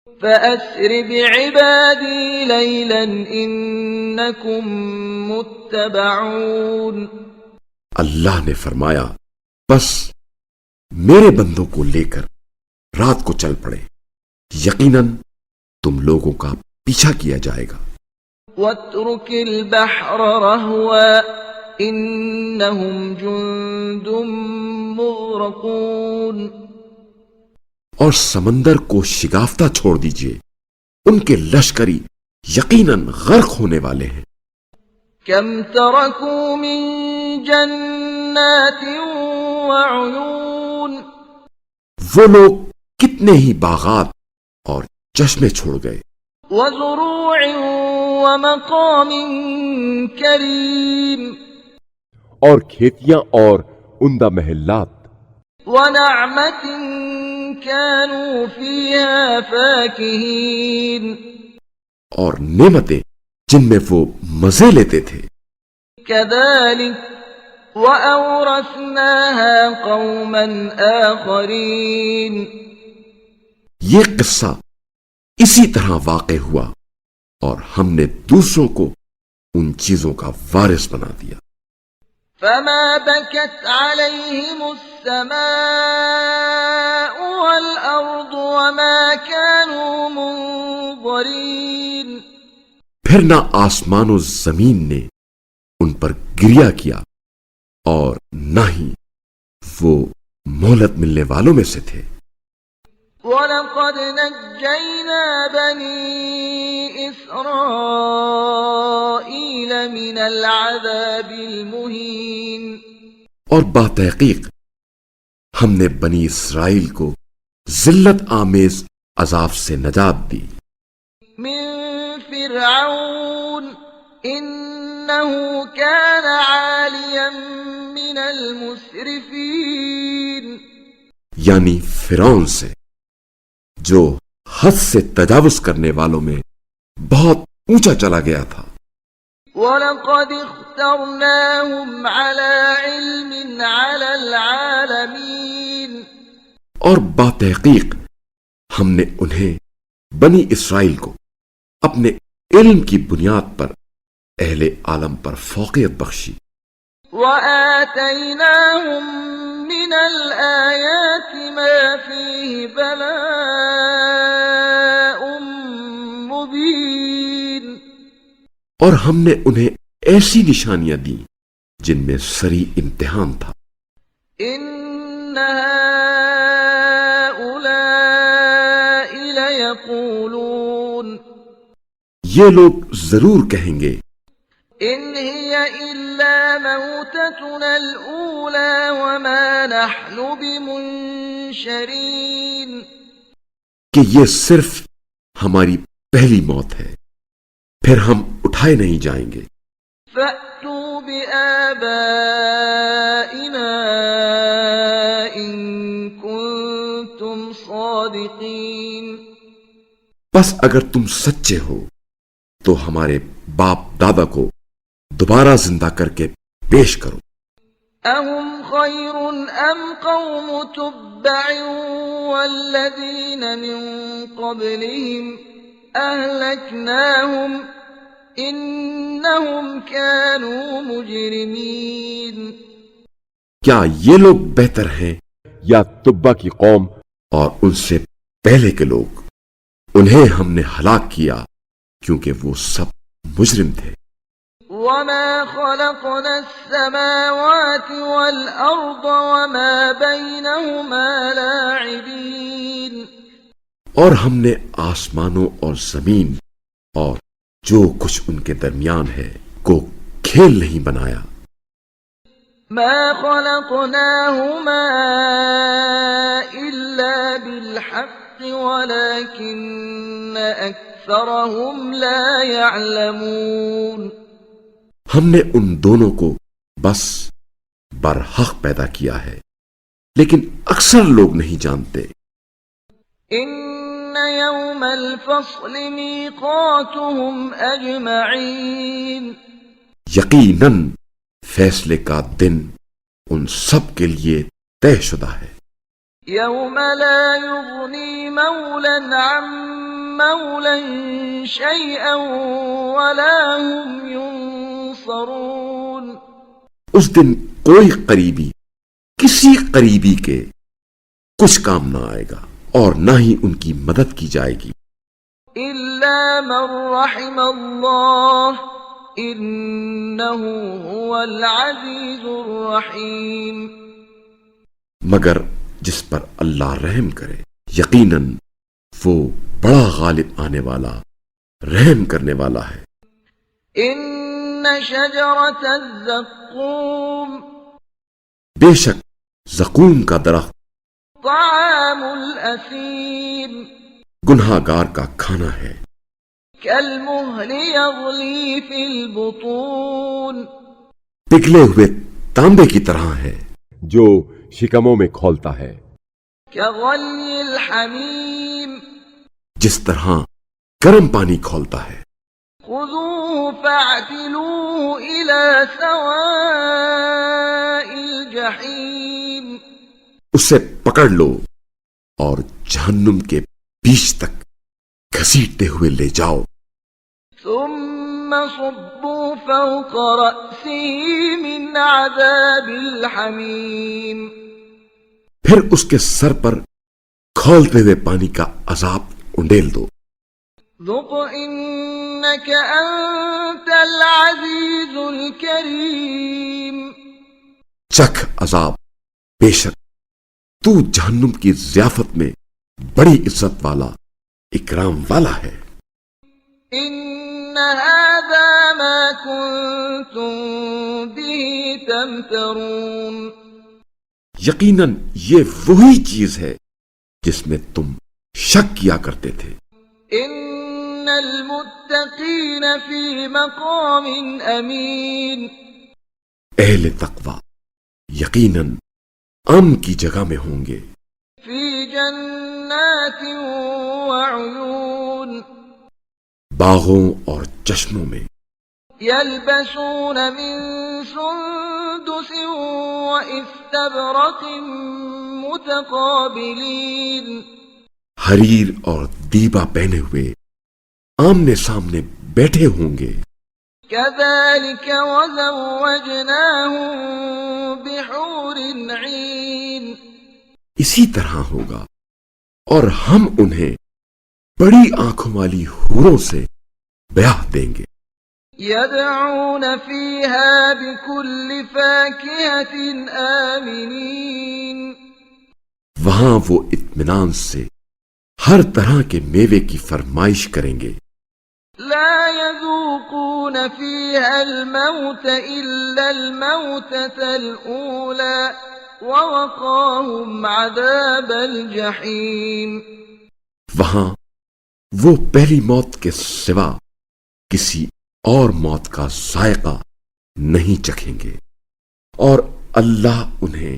فَأَسْرِ بِعِبَادِي لَيْلًا إِنَّكُم مُّتَّبَعُونَ۔ اللہ نے فرمایا بس میرے بندوں کو لے کر رات کو چل پڑے، یقیناً تم لوگوں کا پیچھا کیا جائے گا۔ وَاتْرُكِ الْبَحْرَ رَهْوًا إِنَّهُمْ جُندٌ مُّغْرَقُونَ۔ اور سمندر کو شگافتہ چھوڑ دیجئے، ان کے لشکری یقیناً غرق ہونے والے ہیں۔ كَمْ تَرَكُوا مِن جَنَّاتٍ وَعُيُونٍ۔ وہ لوگ کتنے ہی باغات اور چشمے چھوڑ گئے۔ وَزُرُوعٍ وَمَقَامٍ كَرِيمٍ۔ اور کھیتیاں اور عمدہ محلات۔ وَنَعْمَةٍ كَانُوا فِيهَا فَاكِهِينَ۔ اور نعمتیں جن میں وہ مزے لیتے تھے۔ كَذَلِكَ وَأَوْرَثْنَاهَا قَوْمًا آخَرِينَ۔ یہ قصہ اسی طرح واقع ہوا اور ہم نے دوسروں کو ان چیزوں کا وارث بنا دیا۔ فَمَا بَكَتْ عَلَيْهِمُ السَّمَاءُ وَالْأَرْضُ وَمَا كَانُوا مُنظَرِينَ۔ پھر نہ آسمان و زمین نے ان پر گریا کیا اور نہ ہی وہ مہلت ملنے والوں میں سے تھے۔ وَلَقَدْ نَجَّيْنَا بَنِي إِسْرَائِيلَ مِنَ الْعَذَابِ الْمُهِينِ۔ اور باتحقیق ہم نے بنی اسرائیل کو ذلت آمیز عذاب سے نجات دی۔ من فرعون إنه كان عاليا من المسرفين۔ یعنی فرعون سے جو حد سے تجاوز کرنے والوں میں بہت اونچا چلا گیا تھا۔ وَلَقَدِ اخْتَرْنَاهُمْ عَلَى عِلْمٍ عَلَى الْعَالَمِينَ۔ اور باتحقیق ہم نے انہیں بنی اسرائیل کو اپنے علم کی بنیاد پر اہل عالم پر فوقیت بخشی۔ وَآتَيْنَاهُمْ مِنَ الْآيَاتِ مَا فِيهِ بَلَاءٌ مُبِينٌ۔ اور ہم نے انہیں ایسی نشانیاں دیں جن میں سری امتحان تھا۔ إِنَّ يقولون یہ لوگ ضرور کہیں گے إن هي إلا موتتنا الأولى وما نحن بمنشرين کہ یہ صرف ہماری پہلی موت ہے، پھر ہم اٹھائے نہیں جائیں گے۔ فأتوا بآبائنا إن كنتم صادقين بس اگر تم سچے ہو تو ہمارے باپ دادا کو دوبارہ زندہ کر کے پیش کرو۔ أهم خير أم قوم تبع والذين من قبلهم أهلكناهم إنهم كانوا مجرمين کیا یہ لوگ بہتر ہیں یا تبا کی قوم اور ان سے پہلے کے لوگ؟ انہیں ہم نے ہلاک کیا کیونکہ وہ سب مجرم تھے۔ وما خلقنا السماوات والأرض وما بينهما لاعبين اور ہم نے آسمانوں اور زمین اور جو کچھ ان کے درمیان ہے کو کھیل نہیں بنایا۔ ما خلقناهما إلا بالحق ولكن أكثرهم لا يعلمون ہم نے ان دونوں کو بس برحق پیدا کیا ہے لیکن اکثر لوگ نہیں جانتے۔ إن يوم الفصل ميقاتهم أجمعين یقیناً فیصلے کا دن ان سب کے لیے طے شدہ ہے۔ يوم لا يغني مولا عن مولا شيئا ولا هم ينصرون اس دن کوئی قریبی کسی قریبی کے کچھ کام نہ آئے گا اور نہ ہی ان کی مدد کی جائے گی۔ إلا من رحم الله إنه هو العزيز الرحيم مگر جس پر اللہ رحم کرے یقیناً وہ بڑا غالب آنے والا رحم کرنے والا ہے۔ إن شجرة الزقوم بے شک زقوم کا درخت طعام الأثيم گنہگار کا کھانا ہے، كالمهل يغلي في البطون پگھلے ہوئے تانبے کی طرح ہے جو شکموں میں کھولتا ہے، كغلي الحميم جس طرح گرم پانی کھولتا ہے۔ خذوه فاعتلوه إلى سواء الجحيم اسے پکڑ لو اور جہنم کے بیچ تک گھسیٹتے ہوئے لے جاؤ، ثم صبوا فوق رأسه من عذاب الحميم پھر اس کے سر پر کھولتے ہوئے پانی کا عذاب انڈیل دو۔ ذق إنك أنت العزيز الكريم چکھ عذاب، بے شک تو جہنم کی ضیافت میں بڑی عزت والا اکرام والا ہے۔ إن هذا ما كنتم به تمترون یقیناً یہ وہی چیز ہے جس میں تم شک کیا کرتے تھے۔ إن المتقين في مقام أمين اہل تقوی یقیناً امن کی جگہ میں ہوں گے، في جنات وعيون باغوں اور چشموں میں، يلبسون من سندس واستبرق متقابلين حریر اور دیبا پہنے ہوئے آمنے سامنے بیٹھے ہوں گے۔ كذلك وزوجناهم بحور عين اسی طرح ہوگا اور ہم انہیں بڑی آنکھوں والی حوروں سے بیاہ دیں گے۔ يدعون فيها بكل فاكهة آمنين وہاں وہ اطمینان سے ہر طرح کے میوے کی فرمائش کریں گے. لا يذوقون فيها الموت إلا الموتة الأولى ووقاهم عذاب الجحيم. وہاں وہ پہلی موت کے سوا کسی اور موت کا ذائقہ نہیں چکھیں گے اور اللہ انہیں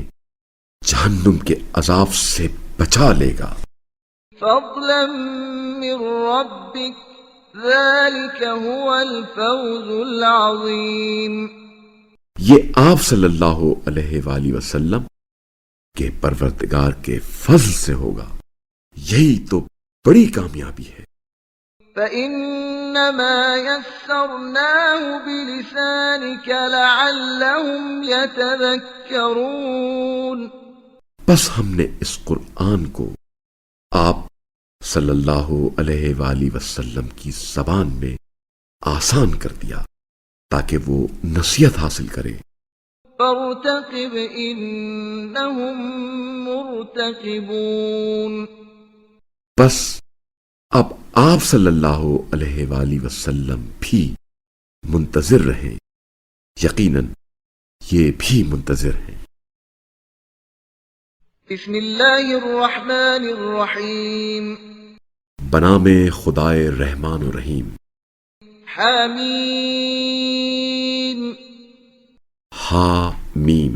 جہنم کے عذاب سے بچا لے گا. فضلا من ربك ذلك هو الفوز العظيم. یہ آپ صلی اللہ علیہ وآلہ وسلم کے پروردگار کے فضل سے ہوگا. یہی تو بڑی کامیابی ہے. فإنما يسرناه بلسانك لعلهم يتذكرون. بس ہم نے اس قرآن کو آپ صلی اللہ علیہ وآلہ وسلم کی زبان میں آسان کر دیا تاکہ وہ نصیحت حاصل کرے. فارتقب إنهم مرتقبون. بس اب آپ صلی اللہ علیہ وآلہ وسلم بھی منتظر رہیں. یقیناً یہ بھی منتظر ہیں. بسم اللہ الرحمن الرحیم. بنام خدائے رحمان و رحیم. حامیم. ہا میم.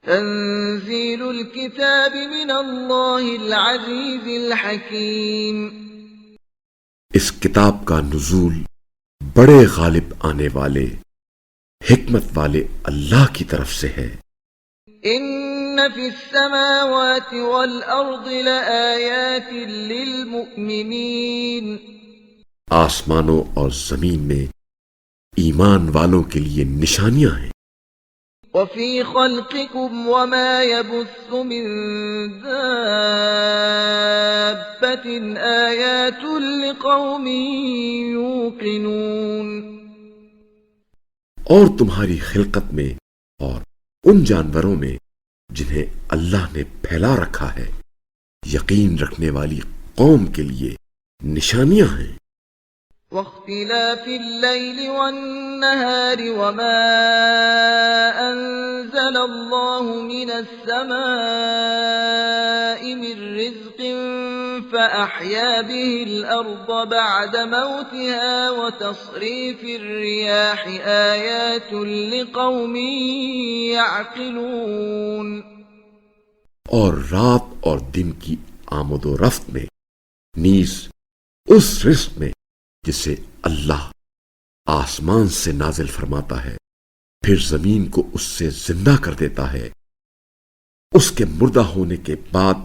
تنزیل الكتاب من اللہ العزیز الحکیم. اس کتاب کا نزول بڑے غالب آنے والے حکمت والے اللہ کی طرف سے ہے. ان فی السماوات والارض لآیات للمؤمنین. آسمانوں اور زمین میں ایمان والوں کے لیے نشانیاں ہیں. وفی خلقکم وما يبث من دابة آیات لقوم یوقنون. اور تمہاری خلقت میں اور ان جانوروں میں جنہیں اللہ نے پھیلا رکھا ہے یقین رکھنے والی قوم کے لیے نشانیاں ہیں. واختلاف اللیل والنہار وما انزل اللہ من السماء من رزق فأحیا به الارض بعد موتها وتصریف الریاح آیات لقوم یعقلون. اور رات اور دن کی آمد و رفت میں نیز اس رزق میں جسے اللہ آسمان سے نازل فرماتا ہے پھر زمین کو اس سے زندہ کر دیتا ہے اس کے مردہ ہونے کے بعد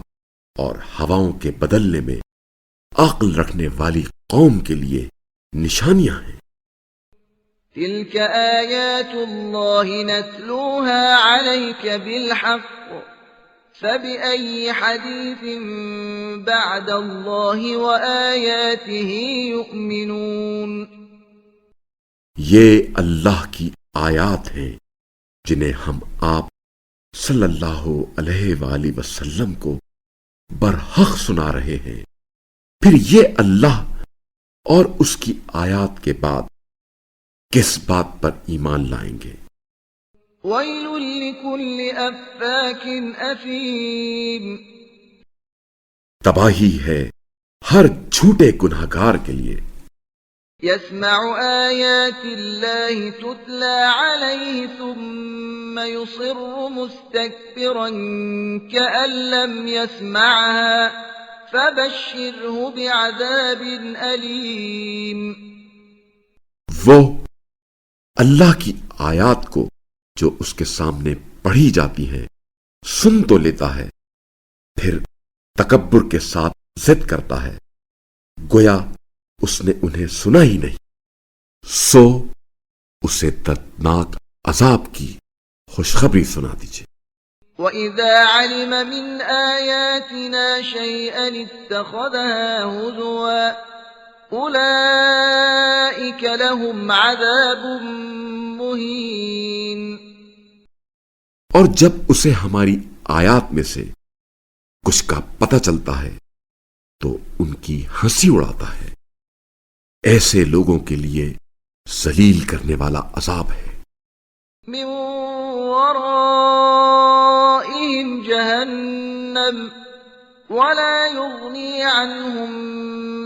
اور ہواؤں کے بدلنے میں عقل رکھنے والی قوم کے لیے نشانیاں ہیں. تلك آیات اللہ نتلوها علیک بالحق فبأي حدیث بعد اللہ وآیاته یؤمنون. یہ اللہ کی آیات ہیں جنہیں ہم آپ صلی اللہ علیہ وآلہ وسلم کو برحق سنا رہے ہیں. پھر یہ اللہ اور اس کی آیات کے بعد کس بات پر ایمان لائیں گے؟ ویل لکل افاک اثیم. تباہی ہے ہر جھوٹے گنہگار کے لیے. يسمع آیات اللہ تتلى علیہ ثم يصر مستكبرا كأن لم يسمعها فبشره بعذاب علیم. وہ اللہ کی آیات کو جو اس کے سامنے پڑھی جاتی ہیں سن تو لیتا ہے پھر تکبر کے ساتھ ضد کرتا ہے گویا اس نے انہیں سنا ہی نہیں. سو اسے دردناک عذاب کی خوشخبری سنا دیجیے. وَإِذَا عَلِمَ مِنْ آيَاتِنَا شَيْئًا اتَّخَذَهَا هُزُوًا أُولَئِكَ لَهُمْ عَذَابٌ مُهِينٌ. اور جب اسے ہماری آیات میں سے کچھ کا پتہ چلتا ہے تو ان کی ہنسی اڑاتا ہے۔ ایسے لوگوں کے لیے ذلیل کرنے والا عذاب ہے۔ من ورائهم جهنم ولا يغني عنهم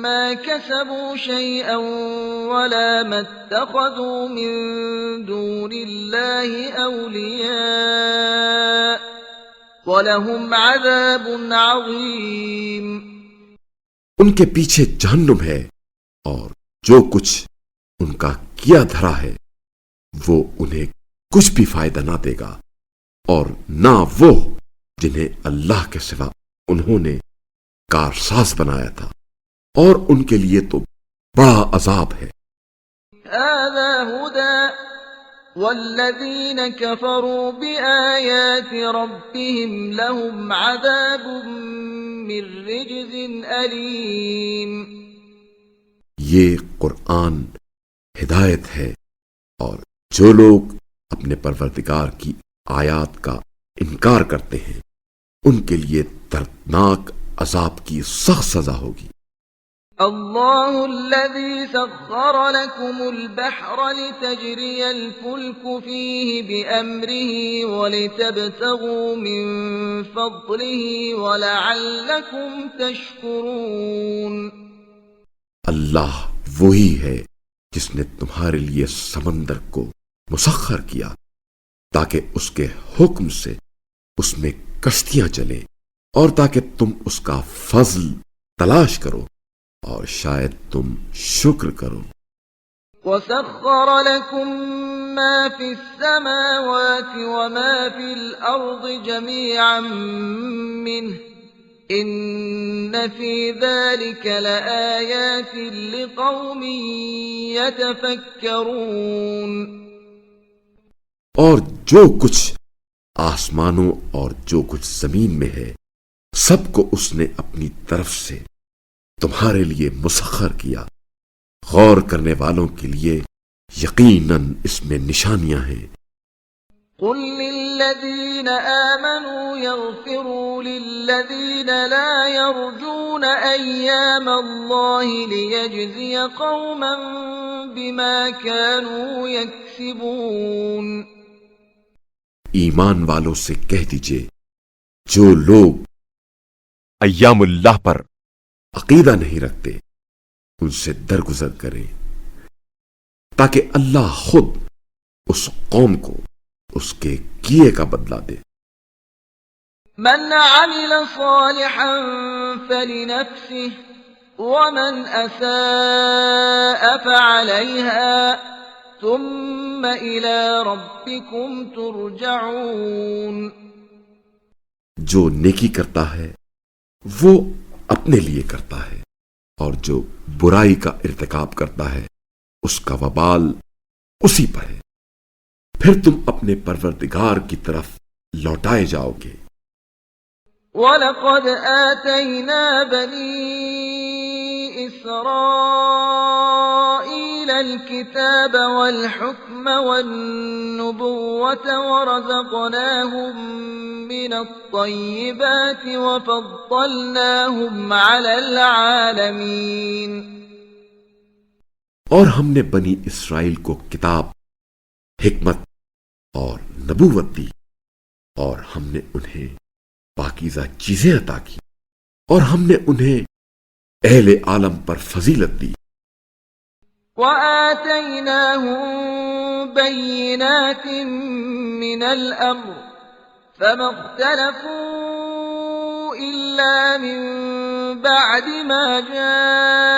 ما كسبوا شيئا ولا ما اتخذوا من دون الله أولياء وَلَهُمْ عَذَابٌ عَظِيمٌ۔ ان کے پیچھے جہنم ہے، اور جو کچھ ان کا کیا دھرا ہے وہ انہیں کچھ بھی فائدہ نہ دے گا، اور نہ وہ جنہیں اللہ کے سوا انہوں نے کارساز بنایا تھا، اور ان کے لیے تو بڑا عذاب ہے۔ هذا هدى والذين كفروا بآيات ربهم لهم عذاب من رجز أليم۔ یہ قرآن ہدایت ہے، اور جو لوگ اپنے پروردگار کی آیات کا انکار کرتے ہیں ان کے لیے دردناک عذاب کی سخت سزا ہوگی۔ اللہ الذي سخر لكم البحر لتجري الفلك فيه بأمره ولتبتغوا من فضله ولعلكم تشكرون۔ اللہ وہی ہے جس نے تمہارے لیے سمندر کو مسخر کیا تاکہ اس کے حکم سے اس میں کشتیاں چلیں، اور تاکہ تم اس کا فضل تلاش کرو اور شاید تم شکر کرو۔ وَسَخَّرَ لَكُم مَّا فِي السَّمَاوَاتِ وَمَا فِي الْأَرْضِ جَمِيعًا مِّنْهُ إِنَّ فِي ذَلِكَ لَآيَاتٍ لِقَوْمٍ يَتَفَكَّرُونَ۔ اور جو کچھ آسمانوں اور جو کچھ زمین میں ہے سب کو اس نے اپنی طرف سے تمہارے لیے مسخر کیا، غور کرنے والوں کے لیے یقیناً اس میں نشانیاں ہیں۔ قل للذین آمنوا یغفروا للذین لا یرجون ایام اللہ لیجزی قوما بما كانوا یکسبون۔ ایمان والوں سے کہہ دیجئے جو لوگ ایام اللہ پر عقیدہ نہیں رکھتے ان سے درگزر کریں تاکہ اللہ خود اس قوم کو اس کے کیے کا بدلہ دے۔ من عمل صالحا فلنفسه ومن اساء فعليها ثم الى ربكم ترجعون۔ جو نیکی کرتا ہے وہ اپنے لیے کرتا ہے، اور جو برائی کا ارتکاب کرتا ہے اس کا وبال اسی پر ہے، پھر تم اپنے پروردگار کی طرف لوٹائے جاؤ گے۔ وَلَقَدْ آتَيْنَا بَنِي إِسْرَائِيلَ الْكِتَابَ وَالْحُكْمَ وَالنُّبُوَّةَ وَرَزَقْنَاهُم مِّنَ الطَّيِّبَاتِ وَفَضَّلْنَاهُمْ عَلَى الْعَالَمِينَ۔ اور ہم نے بنی اسرائیل کو کتاب، حکمت اور نبوت دی، اور ہم نے انہیں پاکیزہ چیزیں عطا کی، اور ہم نے انہیں اہل عالم پر فضیلت دی۔ وَآتَيْنَاهُمْ بَيِّنَاتٍ مِّنَ الْأَمْرِ فَمَا اخْتَلَفُوا إِلَّا مِن بَعْدِ مَا جَاءَهُمُ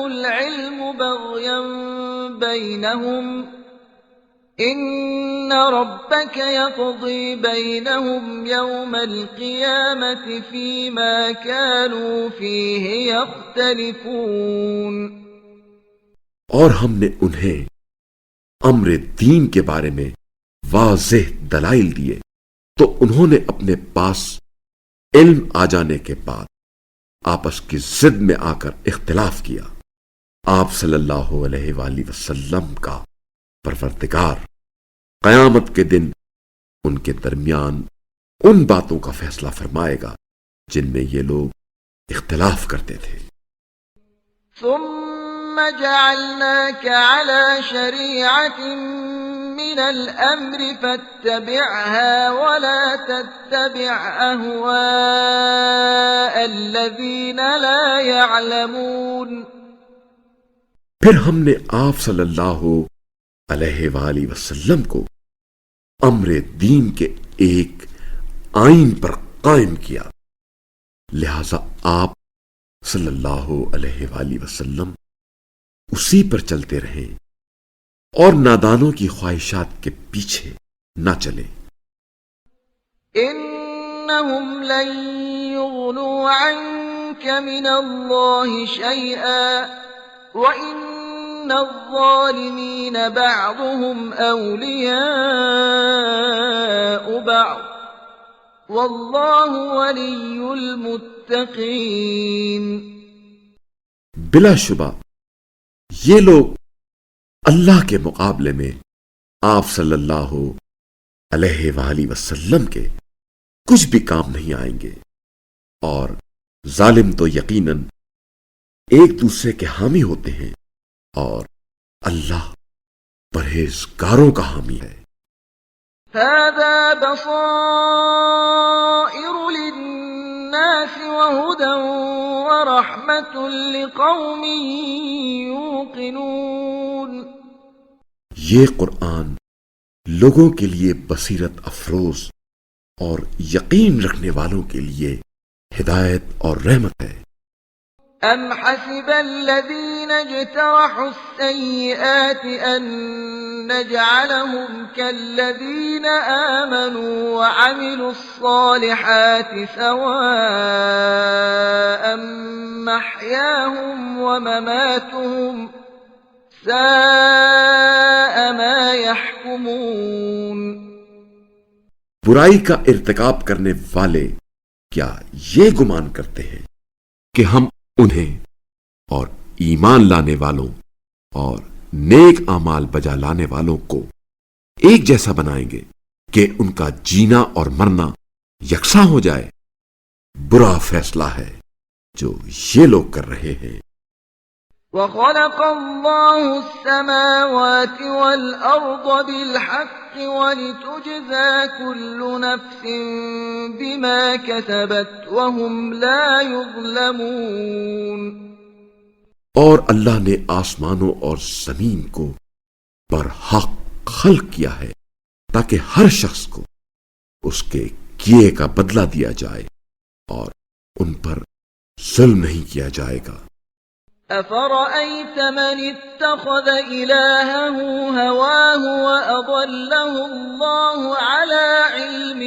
الْعِلْمُ بَغْيًا بَيْنَهُمْ إِنَّ رَبَّكَ يَقْضِي بَيْنَهُمْ يَوْمَ الْقِيَامَةِ فِيمَا كَانُوا فِيهِ يَخْتَلِفُونَ۔ اور ہم نے انہیں امر دین کے بارے میں واضح دلائل دیے، تو انہوں نے اپنے پاس علم آ جانے کے بعد آپس کی ضد میں آ کر اختلاف کیا۔ آپ صلی اللہ علیہ وآلہ وسلم کا پروردگار قیامت کے دن ان کے درمیان ان باتوں کا فیصلہ فرمائے گا جن میں یہ لوگ اختلاف کرتے تھے۔ ثم جعلناك على شريعة من الأمر فاتبعها ولا تتبع أهواء الذين لا يعلمون۔ پھر ہم نے آپ صلی اللہ علیہ وآلہ وسلم کو امر دین کے ایک آئین پر قائم کیا، لہذا آپ صلی اللہ علیہ وآلہ وسلم اسی پر چلتے رہیں اور نادانوں کی خواہشات کے پیچھے نہ چلیں۔ إنهم لن يغنوا عنك من الله شيئا وإن الظالمين بعضهم أولياء بعض والله ولي المتقين۔ بلا شبہ یہ لوگ اللہ کے مقابلے میں آپ صلی اللہ علیہ وآلہ وسلم کے کچھ بھی کام نہیں آئیں گے، اور ظالم تو یقیناً ایک دوسرے کے حامی ہوتے ہیں، اور اللہ پرہیزگاروں کا حامی ہے۔ هذا بصائر للناس وهدى ورحمة لقوم يوقنون۔ یہ قرآن لوگوں کے لیے بصیرت افروز اور یقین رکھنے والوں کے لیے ہدایت اور رحمت ہے۔ أم حسب الذين اجترحوا السيئات أن نجعلهم كالذين آمنوا وعملوا الصالحات سواء محياهم ومماتهم ساء ما يحكمون۔ برائی کا ارتکاب کرنے والے کیا یہ گمان کرتے ہیں کہ ہم انہیں اور ایمان لانے والوں اور نیک اعمال بجا لانے والوں کو ایک جیسا بنائیں گے کہ ان کا جینا اور مرنا یکساں ہو جائے؟ برا فیصلہ ہے جو یہ لوگ کر رہے ہیں۔ وخلق الله السماوات والأرض بالحق ولتجزى كل نفس بما كسبت وهم لا يظلمون۔ اور اللہ نے آسمانوں اور زمین کو برحق خلق کیا ہے تاکہ ہر شخص کو اس کے کیے کا بدلہ دیا جائے اور ان پر ظلم نہیں کیا جائے گا۔ أفرأيت من اتخذ إلهه هواه وأضله الله على علم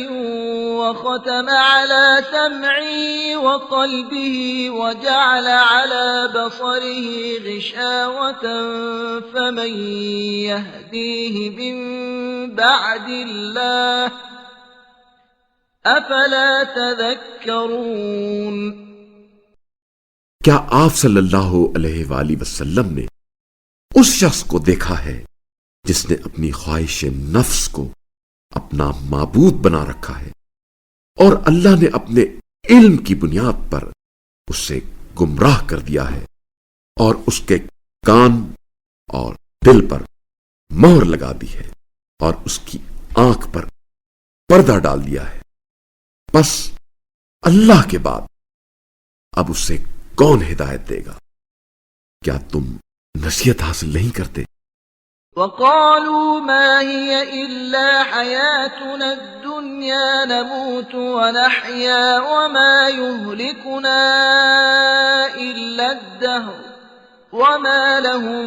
وختم على سمعه وقلبه وجعل على بصره غشاوة فمن يهديه من بعد الله أفلا تذكرون۔ کیا آپ صلی اللہ علیہ وآلہ وسلم نے اس شخص کو دیکھا ہے جس نے اپنی خواہش نفس کو اپنا معبود بنا رکھا ہے، اور اللہ نے اپنے علم کی بنیاد پر اسے گمراہ کر دیا ہے اور اس کے کان اور دل پر مہر لگا دی ہے اور اس کی آنکھ پر پردہ ڈال دیا ہے؟ بس اللہ کے بعد اب اسے کون ہدایت دے گا؟ کیا تم نصیحت حاصل نہیں کرتے؟ وقالوا ما هي إلا حياتنا الدنيا نموت ونحيا وما يهلكنا إلا الدهر وما لهم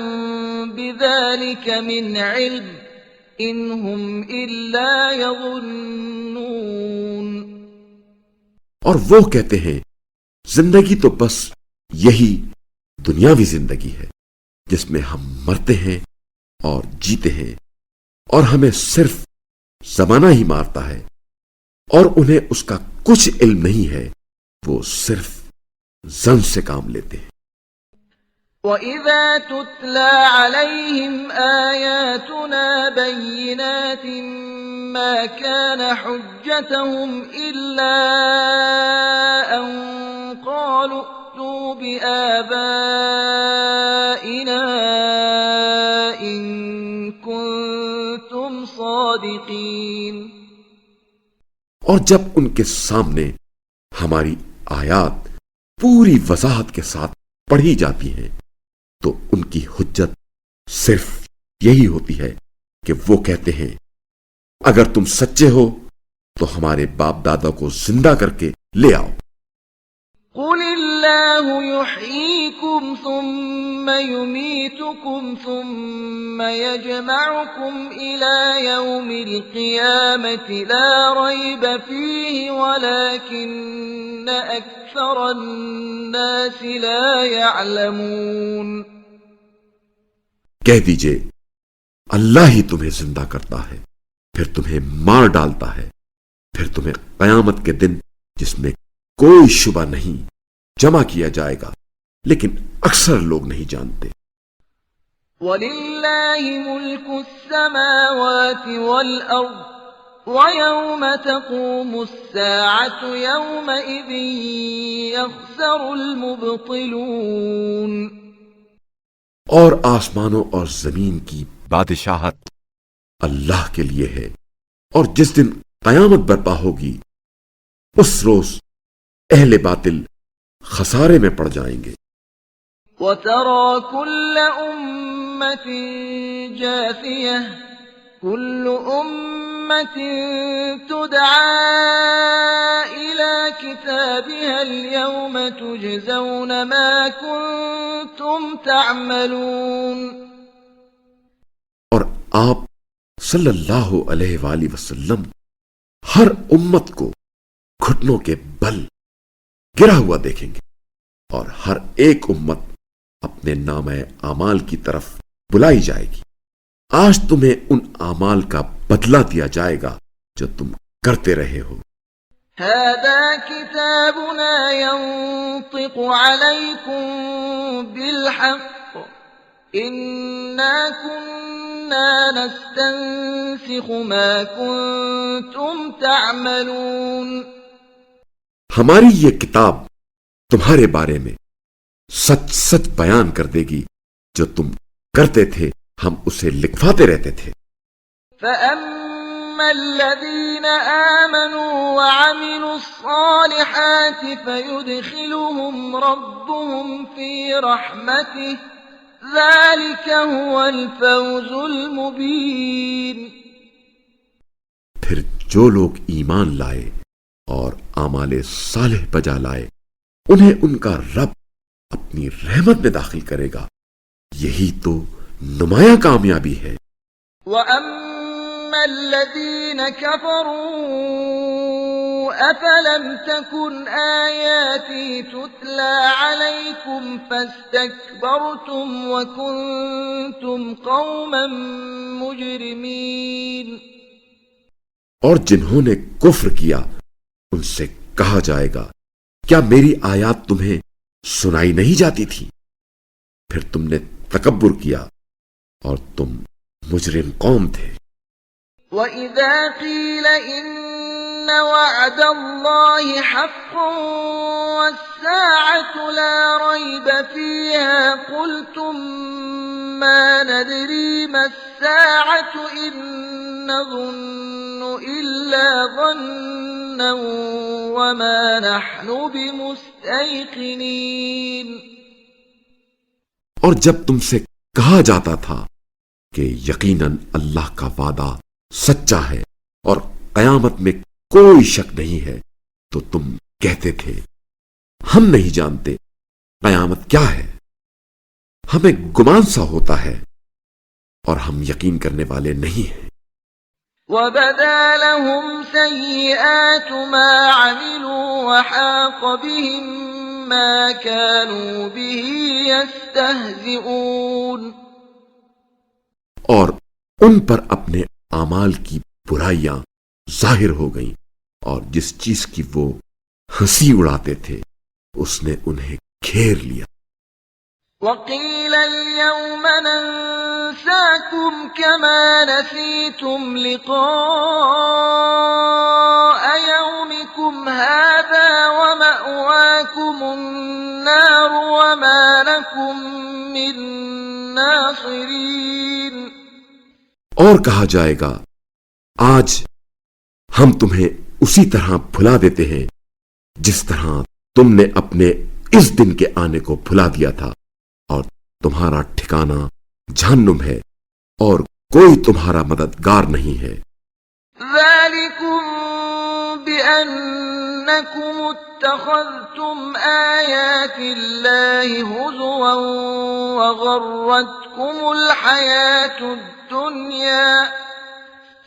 بذلك من علم إن هم إلا يظنون۔ اور وہ کہتے ہیں زندگی تو بس یہی دنیاوی زندگی ہے جس میں ہم مرتے ہیں اور جیتے ہیں، اور ہمیں صرف زمانہ ہی مارتا ہے، اور انہیں اس کا کچھ علم نہیں ہے، وہ صرف زن سے کام لیتے ہیں۔ وَإِذَا تُتْلَى عَلَيْهِمْ آيَاتُنَا بَيِّنَاتٍ مَا كَانَ حُجَّتَهُمْ إِلَّا أَن قالوا ائتوا بآبائنا إن كنتم صادقين۔ اور جب ان کے سامنے ہماری آیات پوری وضاحت کے ساتھ پڑھی جاتی ہیں تو ان کی حجت صرف یہی ہوتی ہے کہ وہ کہتے ہیں اگر تم سچے ہو تو ہمارے باپ دادا کو زندہ کر کے لے آؤ۔ قل اللہ یحییکم ثم یمیتکم ثم یجمعکم الی یوم القیامة لا ریب فیہ ولکن اکثر الناس لا یعلمون۔ کہہ دیجئے اللہ ہی تمہیں زندہ کرتا ہے پھر تمہیں مار ڈالتا ہے پھر تمہیں قیامت کے دن جس میں کوئی شبہ نہیں جمع کیا جائے گا لیکن اکثر لوگ نہیں جانتے۔ وَلِلَّهِ مُلْكُ السَّمَاوَاتِ وَالْأَرْضِ وَيَوْمَ تَقُومُ السَّاعَةُ يَوْمَئِذٍ يَخْسَرُ الْمُبْطِلُونَ۔ اور آسمانوں اور زمین کی بادشاہت اللہ کے لیے ہے اور جس دن قیامت برپا ہوگی اس روز اہل باطل خسارے میں پڑ جائیں گے۔ وَتَرَى كُلَّ أُمَّةٍ جَاثِيَةً كُلُّ أُمَّةٍ تُدْعَى إِلَى كِتَابِهَا الْيَوْمَ تُجْزَوْنَ مَا كُنتُمْ تَعْمَلُونَ۔ اور آپ صلی اللہ علیہ وآلہ وسلم ہر امت کو گھٹنوں کے بل گرا ہوا دیکھیں گے اور ہر ایک امت اپنے نامہ اعمال کی طرف بلائی جائے گی۔ آج تمہیں ان اعمال کا بدلہ دیا جائے گا جو تم کرتے رہے ہو۔ هذا كتابنا ينطق عليكم بالحق إنا كنا نستنسخ ما كنتم تعملون۔ ہماری یہ کتاب تمہارے بارے میں سچ سچ بیان کر دے گی جو تم کرتے تھے ہم اسے لکھواتے رہتے تھے۔ فَأَمَّا الَّذِينَ آمَنُوا وَعَمِلُوا الصَّالِحَاتِ فَيُدْخِلُهُمْ رَبُّهُمْ فِي رَحْمَتِهِ ذَلِكَ هُوَ الْفَوْزُ الْمُبِينُ۔ پھر جو لوگ ایمان لائے اور اعمال صالح بجا لائے انہیں ان کا رب اپنی رحمت میں داخل کرے گا، یہی تو نمایاں کامیابی ہے۔ وَأَمَّا الَّذِينَ كَفَرُوا أَفَلَمْ تَكُنْ آيَاتِي تُتْلَى عَلَيْكُمْ فَاسْتَكْبَرْتُمْ وَكُنْتُمْ قَوْمًا مُجْرِمِينَ۔ اور جنہوں نے کفر کیا ان سے کہا جائے گا کیا میری آیات تمہیں سنائی نہیں جاتی تھی؟ پھر تم نے تکبر کیا اور تم مجرم قوم تھے۔ وَإِذَا قِيلَ إِنَّ وَعْدَ اللَّهِ حَقٌّ وَالسَّاعَةُ لَا رَيْبَ فِيهَا قُلْتُمْ مَا نَدْرِي مَا السَّاعَةُ إِن نَّظُنُّ إِلَّا ظَنًّا وَمَا نَحْنُ بِمُسْتَيْقِنِينَ۔ اور جب تم سے کہا جاتا تھا کہ یقیناً اللہ کا وعدہ سچا ہے اور قیامت میں کوئی شک نہیں ہے تو تم کہتے تھے ہم نہیں جانتے قیامت کیا ہے، ہمیں گمان سا ہوتا ہے اور ہم یقین کرنے والے نہیں ہیں۔ وَبَدَا لَهُمْ سَيِّئَاتُ مَا عَمِلُوا وَحَاقَ بِهِم مَّا كَانُوا بِهِ يَسْتَهْزِئُونَ۔ اور ان پر اپنے اعمال کی برائیاں ظاہر ہو گئیں اور جس چیز کی وہ ہنسی اڑاتے تھے اس نے انہیں گھیر لیا۔ وَقِيلَ الْيَوْمَ نَنسَاكُمْ كَمَا نَسِيتُمْ لِقَاءَ يَوْمِكُمْ هَٰذَا وَمَأْوَاكُمُ وما لكم من ناصرين. اور کہا جائے گا آج ہم تمہیں اسی طرح بھلا دیتے ہیں جس طرح تم نے اپنے اس دن کے آنے کو بھلا دیا تھا، اور تمہارا ٹھکانہ جہنم ہے اور کوئی تمہارا مددگار نہیں ہے. ذلكم بأنكم اتخذتم آيات الله هزوا وغرتكم الحياة الدنيا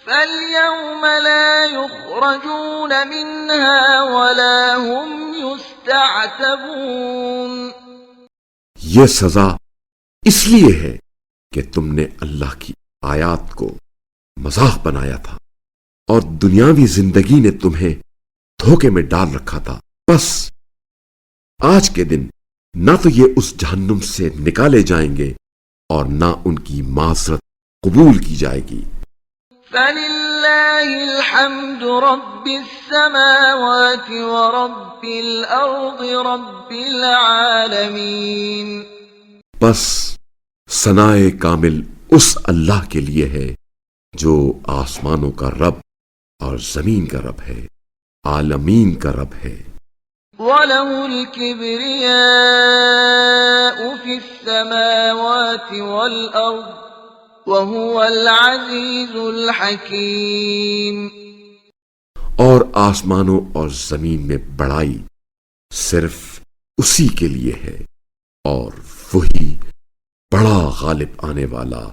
فاليوم لا يخرجون منها ولا هم يستعتبون. یہ سزا اس لیے ہے کہ تم نے اللہ کی آیات کو مذاق بنایا تھا اور دنیاوی زندگی نے تمہیں دھوکے میں ڈال رکھا تھا. بس آج کے دن نہ تو یہ اس جہنم سے نکالے جائیں گے اور نہ ان کی معذرت قبول کی جائے گی. فَلِلَّهِ الْحَمْدُ رَبِّ السَّمَاوَاتِ وَرَبِّ الْأَرْضِ رَبِّ الْعَالَمِينَ. بس ثنائے کامل اس اللہ کے لیے ہے جو آسمانوں کا رب اور زمین کا رب ہے، عالمین کا رب ہے. وَلَهُ الْكِبْرِيَاءُ فِي السَّمَاوَاتِ وَالْأَرْضِ وَهُوَ الْعَزِيزُ الْحَكِيمُ. اور آسمانوں اور زمین میں بڑائی صرف اسی کے لیے ہے اور وہی بڑا غالب آنے والا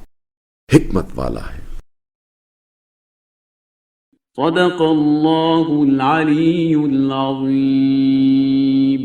حکمت والا ہے. صدق اللہ العلی العظیم.